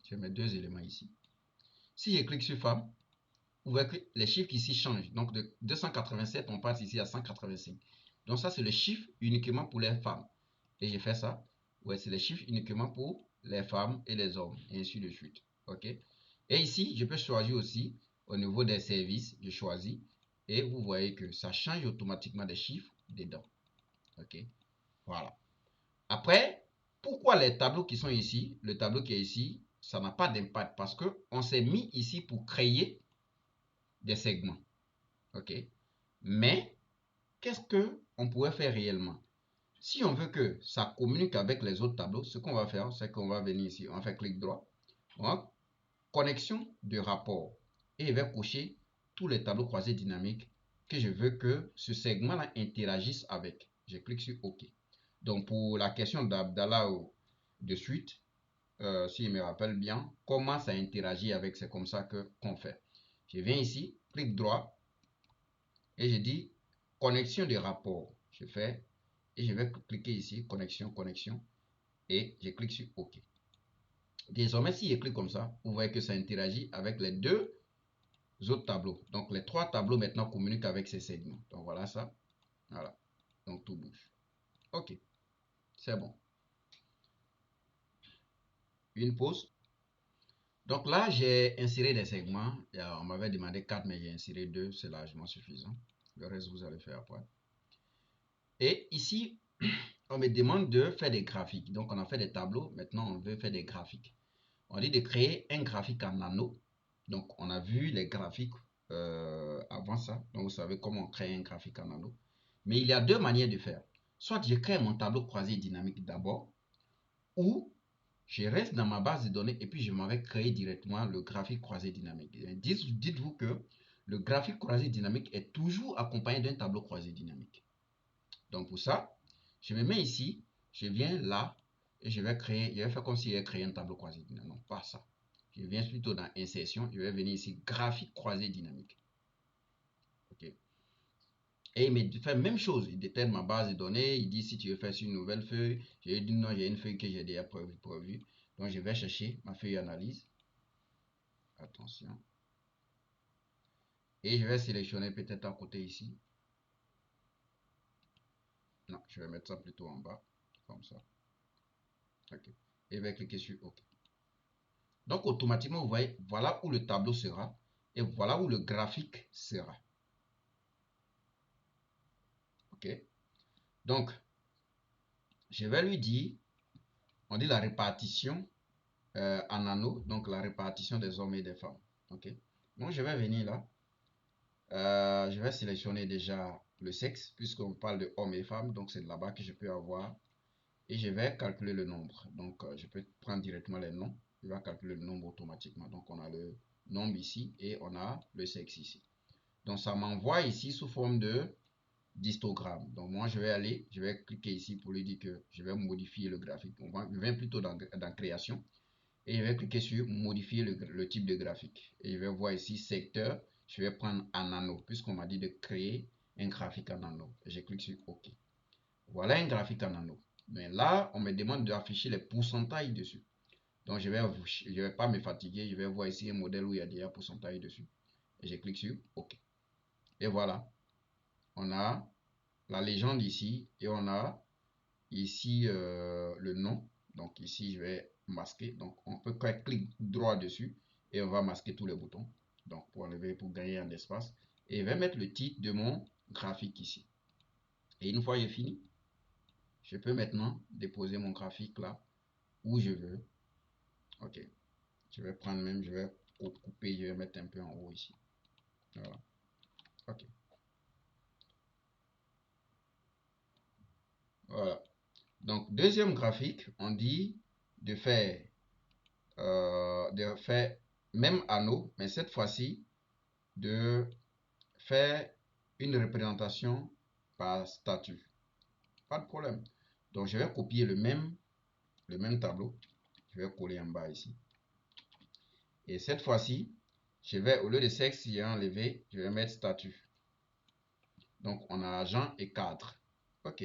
je mets deux éléments ici. Si je clique sur femme, vous voyez que les chiffres ici changent. Donc de 287, on passe ici à 185. Donc ça, c'est le chiffre uniquement pour les femmes. Et j'ai fait ça. Ouais, c'est les chiffres uniquement pour les femmes et les hommes, et ainsi de suite. OK? Et ici, je peux choisir aussi, au niveau des services, je choisis. Et vous voyez que ça change automatiquement des chiffres dedans. OK? Voilà. Après, pourquoi les tableaux qui sont ici, le tableau qui est ici, ça n'a pas d'impact parce qu'on s'est mis ici pour créer des segments. OK? Mais, qu'est-ce qu'on pourrait faire réellement? Si on veut que ça communique avec les autres tableaux, ce qu'on va faire, c'est qu'on va venir ici, on va faire clic droit, on va connexion de rapport, et je vais cocher tous les tableaux croisés dynamiques que je veux que ce segment-là interagisse avec. Je clique sur OK. Donc pour la question d'Abdallah de suite, si je me rappelle bien, comment ça interagit avec, c'est comme ça qu'on fait. Je viens ici, clic droit, et je dis connexion de rapport. Je fais et je vais cliquer ici, connexion, connexion, et je clique sur OK. Désormais, si je clique comme ça, vous voyez que ça interagit avec les deux autres tableaux. Donc, les trois tableaux maintenant communiquent avec ces segments. Donc, voilà ça. Voilà. Donc tout bouge. Ok. C'est bon. Une pause. Donc là, j'ai inséré des segments. On m'avait demandé 4, mais j'ai inséré 2. C'est largement suffisant. Le reste, vous allez faire après. Et ici, on me demande de faire des graphiques. Donc, on a fait des tableaux. Maintenant, on veut faire des graphiques. On dit de créer un graphique en anneau. Donc, on a vu les graphiques avant ça. Donc, vous savez comment on crée un graphique en anneau. Mais il y a deux manières de faire. Soit je crée mon tableau croisé dynamique d'abord, ou je reste dans ma base de données et puis je m'en vais créer directement le graphique croisé dynamique. Dites-vous que le graphique croisé dynamique est toujours accompagné d'un tableau croisé dynamique. Donc pour ça, je me mets ici, je viens là et je vais faire comme si j'avais créé un tableau croisé dynamique. Non, pas ça. Je viens plutôt dans insertion, je vais venir ici graphique croisé dynamique. Ok. Et il me fait la même chose, il détermine ma base de données, il dit si tu veux faire sur une nouvelle feuille, j'ai dit non, j'ai une feuille que j'ai déjà prévue. Donc je vais chercher ma feuille analyse. Attention. Et je vais sélectionner peut-être à côté ici. Non, je vais mettre ça plutôt en bas, comme ça. Ok. Et je vais cliquer sur OK. Donc automatiquement, vous voyez, voilà où le tableau sera et voilà où le graphique sera. Ok. Donc, je vais lui dire, on dit la répartition en anneaux, donc la répartition des hommes et des femmes. Ok. Donc, je vais venir là. Je vais sélectionner déjà le sexe, puisqu'on parle de hommes et femmes, donc c'est là-bas que je peux avoir. Et je vais calculer le nombre. Donc, je peux prendre directement les noms. Il va calculer le nombre automatiquement. Donc, on a le nombre ici et on a le sexe ici. Donc, ça m'envoie ici sous forme de d'histogramme. Donc, moi, je vais aller, je vais cliquer ici pour lui dire que je vais modifier le graphique. Je vais plutôt dans création et je vais cliquer sur modifier le type de graphique. Et je vais voir ici secteur. Je vais prendre en anneau puisqu'on m'a dit de créer un graphique en anneau. Et je clique sur OK. Voilà un graphique en anneau. Mais là, on me demande d'afficher les pourcentages dessus. Donc, je vais pas me fatiguer. Je vais voir ici un modèle où il y a déjà pourcentage dessus. Et je clique sur OK. Et voilà. On a la légende ici. Et on a ici le nom. Donc, ici, je vais masquer. Donc, on peut cliquer droit dessus. Et on va masquer tous les boutons. Donc, pour enlever, pour gagner en espace. Et je vais mettre le titre de mon graphique ici. Et une fois j'ai fini, je peux maintenant déposer mon graphique là où je veux. Ok. Je vais prendre même, je vais couper, je vais mettre un peu en haut ici. Voilà. Ok. Voilà. Donc, deuxième graphique, on dit de faire même anneau, mais cette fois-ci, de faire une représentation par statut. Pas de problème. Donc, je vais copier le même tableau. Je vais coller en bas ici. Et cette fois-ci, je vais, au lieu de sexe, j'ai enlevé, je vais mettre statut. Donc, on a agent et cadre. OK.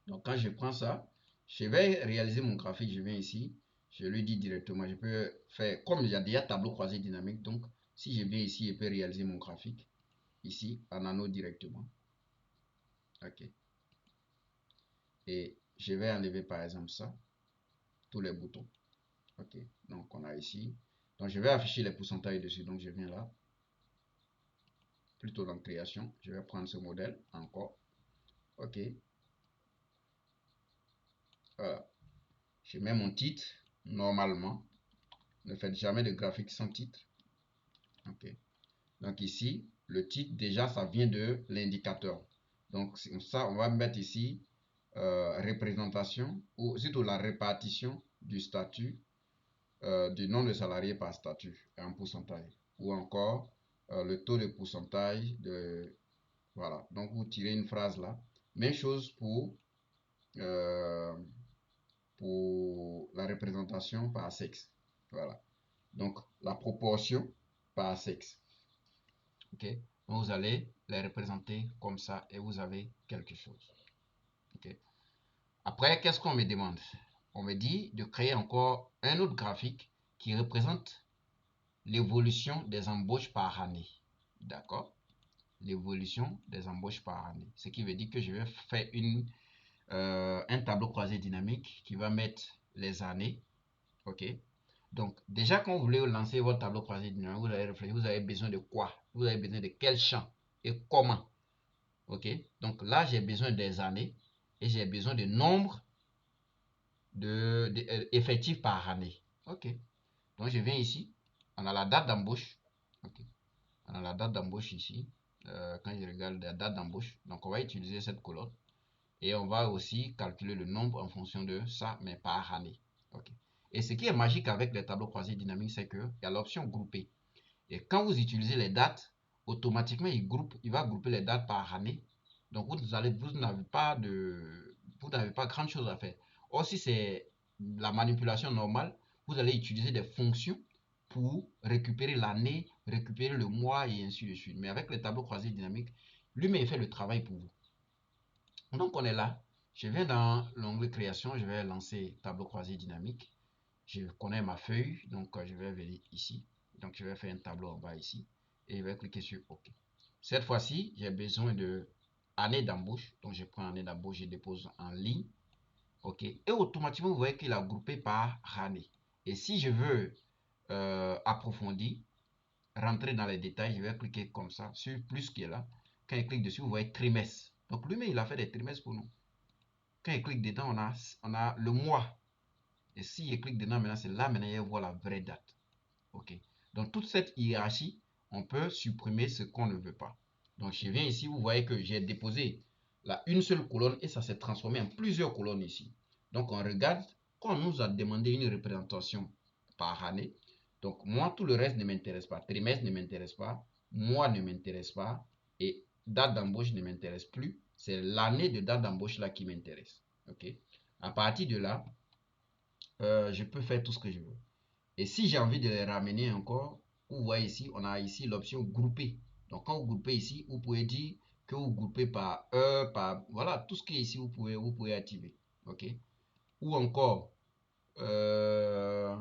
Donc, quand je prends ça, je vais réaliser mon graphique. Je viens ici. Je lui dis directement, je peux faire, comme il y a déjà tableau croisé dynamique. Donc, si je viens ici, je peux réaliser mon graphique. Ici, en anneau directement. OK. Et je vais enlever par exemple ça. Tous les boutons. OK. Donc, on a ici. Donc, je vais afficher les pourcentages dessus. Donc, je viens là. Plutôt dans création. Je vais prendre ce modèle encore. OK. Voilà. Je mets mon titre. Normalement, ne faites jamais de graphique sans titre. OK. Donc ici, le titre, déjà, ça vient de l'indicateur. Donc ça, on va mettre ici représentation ou surtout la répartition du statut, du nom de salarié par statut en pourcentage. Ou encore le taux de pourcentage de... Voilà. Donc vous tirez une phrase là. Même chose euh, pour la représentation par sexe. Voilà. Donc, la proportion par sexe. OK. Donc, vous allez les représenter comme ça et vous avez quelque chose. OK. Après, qu'est-ce qu'on me demande? On me dit de créer encore un autre graphique qui représente l'évolution des embauches par année. D'accord. l'évolution des embauches par année. Ce qui veut dire que je vais faire un tableau croisé dynamique qui va mettre les années. OK. Donc, déjà, quand vous voulez lancer votre tableau croisé dynamique, vous allez réfléchir, vous avez besoin de quoi? Vous avez besoin de quel champ et comment? OK. Donc là, j'ai besoin des années et j'ai besoin de nombre effectifs par année. OK. Donc, je viens ici. On a la date d'embauche. OK. On a la date d'embauche ici. Quand je regarde la date d'embauche, donc on va utiliser cette colonne. Et on va aussi calculer le nombre en fonction de ça, mais par année. OK. Et ce qui est magique avec les tableaux croisés dynamiques, c'est qu'il y a l'option grouper. Et quand vous utilisez les dates, automatiquement, il va grouper les dates par année. Donc, vous n'avez pas grand chose à faire. Or, si c'est la manipulation normale, vous allez utiliser des fonctions pour récupérer l'année, récupérer le mois et ainsi de suite. Mais avec les tableaux croisés dynamiques, lui-même fait le travail pour vous. Donc, on est là. Je viens dans l'onglet création, je vais lancer tableau croisé dynamique. Je connais ma feuille, donc je vais venir ici. Donc, je vais faire un tableau en bas ici et je vais cliquer sur OK. Cette fois-ci, j'ai besoin de année d'embauche. Donc, je prends année d'embauche, je dépose en ligne. OK. Et automatiquement, vous voyez qu'il a groupé par année. Et si je veux approfondir, rentrer dans les détails, je vais cliquer comme ça sur plus qui est là. Quand il clique dessus, vous voyez trimestre. Donc, lui-même, il a fait des trimestres pour nous. Quand il clique dedans, on a le mois. Et si je clique dedans, maintenant, c'est là, maintenant, il voit la vraie date. OK. Donc, toute cette hiérarchie, on peut supprimer ce qu'on ne veut pas. Donc, je viens ici, vous voyez que j'ai déposé là une seule colonne et ça s'est transformé en plusieurs colonnes ici. Donc, on regarde, quand on nous a demandé une représentation par année, donc moi, tout le reste ne m'intéresse pas. Trimestre ne m'intéresse pas, mois ne m'intéresse pas et date d'embauche ne m'intéresse plus. C'est l'année de date d'embauche là qui m'intéresse. OK. À partir de là, je peux faire tout ce que je veux. Et si j'ai envie de les ramener encore, vous voyez ici, on a ici l'option grouper. Donc quand vous groupez ici, vous pouvez dire que vous groupez par heure, par... Voilà, tout ce qui est ici, vous pouvez activer. OK? Ou encore, euh,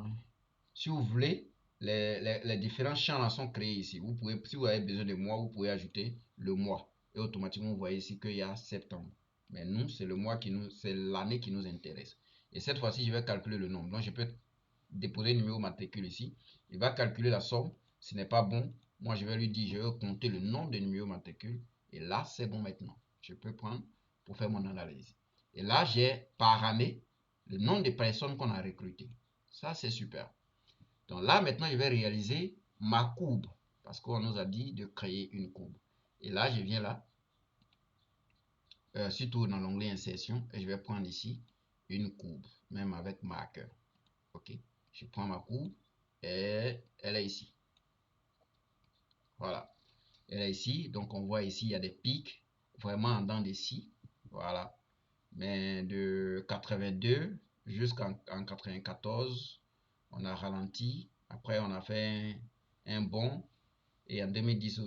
si vous voulez, les différents champs là sont créés ici. Vous pouvez, si vous avez besoin de mois, vous pouvez ajouter le mois. Et automatiquement, vous voyez ici qu'il y a septembre. Mais nous, c'est le mois c'est l'année qui nous intéresse. Et cette fois-ci, je vais calculer le nombre. Donc, je peux déposer le numéro matricule ici. Il va calculer la somme. Ce n'est pas bon. Moi, je vais lui dire, je vais compter le nombre de numéros matricules. Et là, c'est bon maintenant. Je peux prendre pour faire mon analyse. Et là, j'ai par année le nombre de personnes qu'on a recrutées. Ça, c'est super. Donc là, maintenant, je vais réaliser ma courbe. Parce qu'on nous a dit de créer une courbe. Et là, je viens là. Surtout dans l'onglet insertion. Et je vais prendre ici une courbe. Même avec marqueur. OK. Je prends ma courbe. Et elle est ici. Voilà. Elle est ici. Donc, on voit ici, il y a des pics. Vraiment en dents des scies. Voilà. Mais de 82 jusqu'en 94, on a ralenti. Après, on a fait un bond. Et en 2010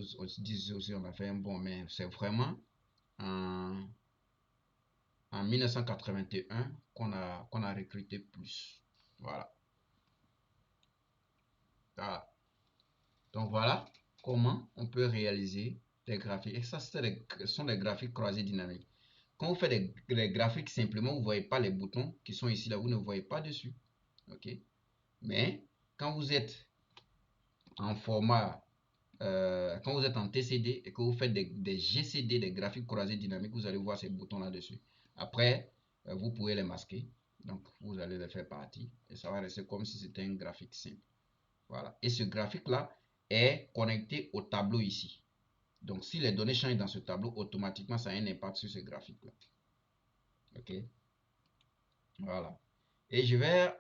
aussi, on a fait un bond. Mais c'est vraiment en, en 1981 qu'on a recruté plus. Voilà. Voilà. Donc voilà comment on peut réaliser des graphiques. Et ça, ce sont des graphiques croisés dynamiques. Quand vous faites des graphiques simplement, vous ne voyez pas les boutons qui sont ici, là, vous ne voyez pas dessus. OK? Mais quand vous êtes en format, quand vous êtes en TCD et que vous faites des GCD, des graphiques croisés dynamiques, vous allez voir ces boutons là-dessus. Après, vous pouvez les masquer. Donc, vous allez les faire partie. Et ça va rester comme si c'était un graphique simple. Voilà. Et ce graphique-là est connecté au tableau ici. Donc, si les données changent dans ce tableau, automatiquement, ça a un impact sur ce graphique-là. OK. Voilà. Et je vais...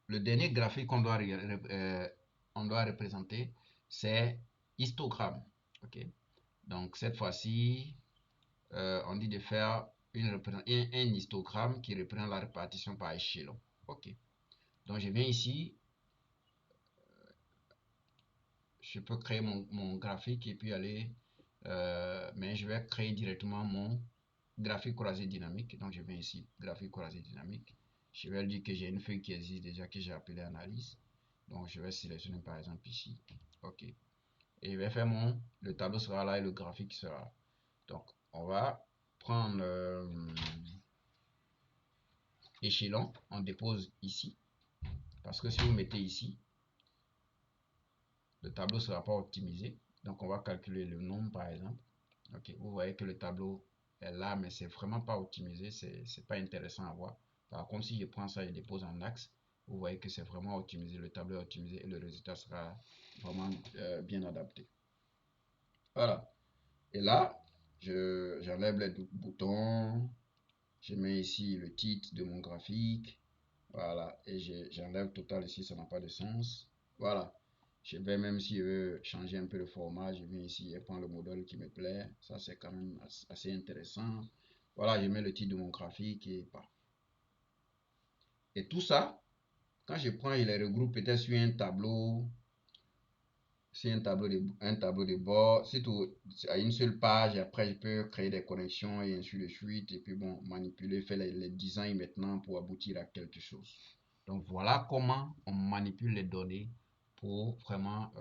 le dernier graphique on doit représenter, c'est histogramme. OK. Donc, cette fois-ci, on dit de faire un histogramme qui représente la répartition par échelon. OK. Donc, je viens ici. Je peux créer mon graphique et puis aller, mais je vais créer directement mon graphique croisé dynamique. Donc je viens ici, graphique croisé dynamique. Je vais dire que j'ai une feuille qui existe déjà que j'ai appelée analyse. Donc je vais sélectionner par exemple ici. OK. Et je vais faire le tableau sera là et le graphique sera là. Donc, on va prendre échelon, on dépose ici. Parce que si vous mettez ici, le tableau ne sera pas optimisé. Donc, on va calculer le nombre, par exemple. Ok, vous voyez que le tableau est là, mais c'est vraiment pas optimisé. C'est pas intéressant à voir. Par contre, si je prends ça et dépose en axe, vous voyez que c'est vraiment optimisé. Le tableau est optimisé et le résultat sera vraiment bien adapté. Voilà. Et là, j'enlève les boutons. Je mets ici le titre de mon graphique. Voilà. Et j'enlève total ici, ça n'a pas de sens. Voilà. Je vais, même si je veux changer un peu le format, je viens ici et prends le modèle qui me plaît. Ça, c'est quand même assez intéressant. Voilà, je mets le titre de mon graphique et pas. Et tout ça, quand je prends, je les regroupe peut-être sur un tableau. C'est un tableau de bord, c'est tout à une seule page. Après, je peux créer des connexions et ainsi de suite. Et puis, bon, manipuler, faire les designs maintenant pour aboutir à quelque chose. Donc, voilà comment on manipule les données pour vraiment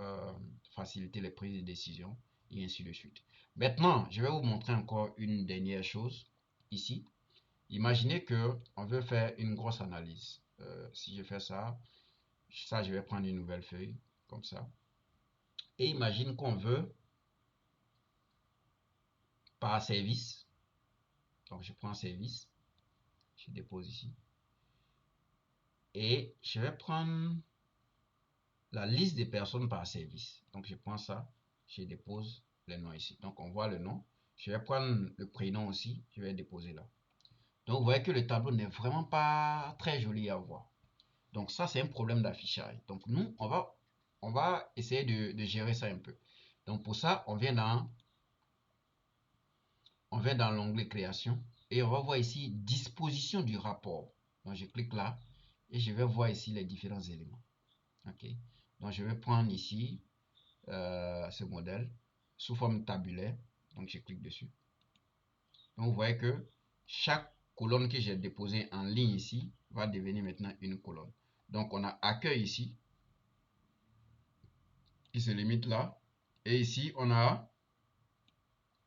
faciliter les prises de décision et ainsi de suite. Maintenant, je vais vous montrer encore une dernière chose ici. Imaginez que on veut faire une grosse analyse. Si je fais ça, je vais prendre une nouvelle feuille comme ça. Et imagine qu'on veut par service. Donc je prends service, je dépose ici. Et je vais prendre la liste des personnes par service. Donc je prends ça, je dépose le nom ici. Donc on voit le nom. Je vais prendre le prénom aussi, je vais déposer là. Donc vous voyez que le tableau n'est vraiment pas très joli à voir. Donc ça c'est un problème d'affichage. Donc nous on va essayer de gérer ça un peu. Donc pour ça on vient dans l'onglet création et on va voir ici disposition du rapport. Donc je clique là et je vais voir ici les différents éléments. Ok. Donc je vais prendre ici ce modèle sous forme tabulaire. Donc je clique dessus. Donc vous voyez que chaque colonne que j'ai déposée en ligne ici va devenir maintenant une colonne. Donc on a accueil ici qui se limite là. Et ici on a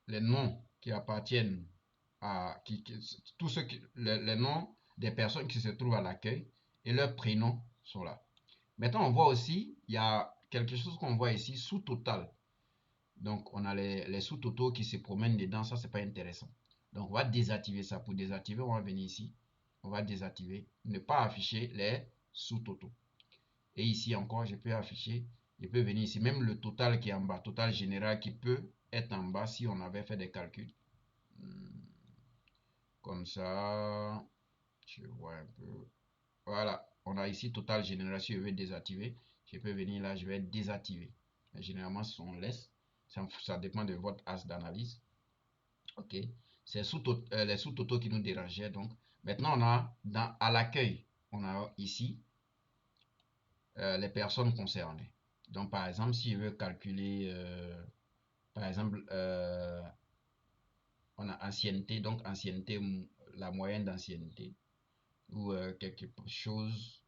les noms qui appartiennent à tous ceux les noms des personnes qui se trouvent à l'accueil et leurs prénoms sont là. Maintenant, on voit aussi, il y a quelque chose qu'on voit ici, sous-total. Donc, on a les sous-totaux qui se promènent dedans, ça, c'est pas intéressant. Donc, on va désactiver ça. Pour désactiver, on va venir ici, on va désactiver, ne pas afficher les sous-totaux. Et ici encore, je peux venir ici, même le total qui est en bas, total général qui peut être en bas si on avait fait des calculs. Comme ça, je vois un peu. Voilà, on a ici total général. Si je veux désactiver, je peux venir là, je vais désactiver. Mais généralement, on laisse. Ça dépend de votre as d'analyse. Ok, c'est les sous-totaux qui nous dérangeaient. Donc, maintenant, on a à l'accueil, on a ici les personnes concernées. Donc, par exemple, si je veux calculer, par exemple, on a ancienneté, donc ancienneté, la moyenne d'ancienneté, ou quelque chose.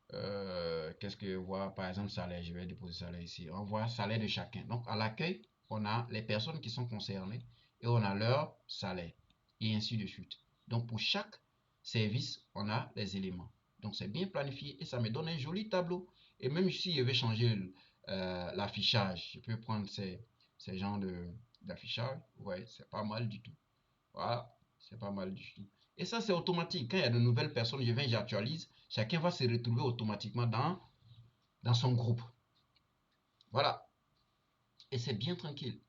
Qu'est-ce que je vois? Par exemple, salaire, je vais déposer salaire ici. On voit salaire de chacun. Donc, à l'accueil, on a les personnes qui sont concernées et on a leur salaire, et ainsi de suite. Donc, pour chaque service, on a les éléments. Donc, c'est bien planifié et ça me donne un joli tableau. Et même si je vais changer l'affichage, je peux prendre ces genres d'affichage. Ouais, c'est pas mal du tout. Voilà, c'est pas mal du tout. Et ça, c'est automatique. Quand il y a de nouvelles personnes, je viens, j'actualise. Chacun va se retrouver automatiquement dans son groupe. Voilà. Et c'est bien tranquille.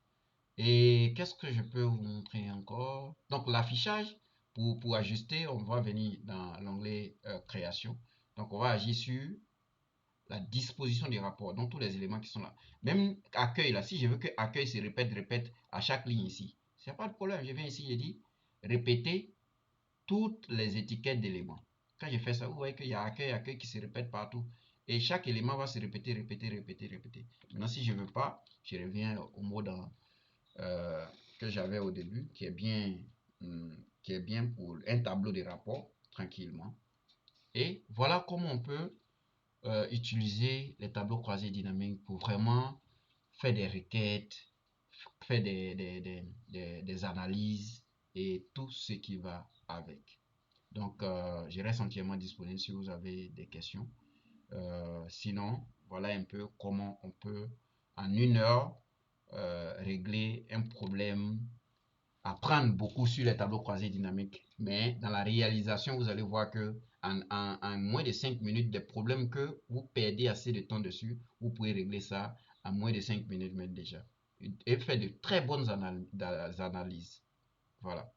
Et qu'est-ce que je peux vous montrer encore? Donc, l'affichage, pour ajuster, on va venir dans l'onglet création. Donc, on va agir sur la disposition des rapports, donc tous les éléments qui sont là. Même accueil, là, si je veux que accueil se répète à chaque ligne ici, il n'y a pas de problème. Je viens ici, je dis répéter toutes les étiquettes d'éléments. Quand je fais ça, vous voyez qu'il y a accueil qui se répète partout. Et chaque élément va se répéter. Maintenant, si je ne veux pas, je reviens au mode que j'avais au début, qui est bien pour un tableau de rapport, tranquillement. Et voilà comment on peut utiliser les tableaux croisés dynamiques pour vraiment faire des requêtes, faire des analyses et tout ce qui va avec. Donc, je reste entièrement disponible si vous avez des questions. Sinon, voilà un peu comment on peut, en 1 heure, régler un problème, apprendre beaucoup sur les tableaux croisés dynamiques. Mais dans la réalisation, vous allez voir que en moins de 5 minutes, des problèmes que vous perdez assez de temps dessus, vous pouvez régler ça en moins de 5 minutes même déjà. Et faire de très bonnes analyses. Voilà.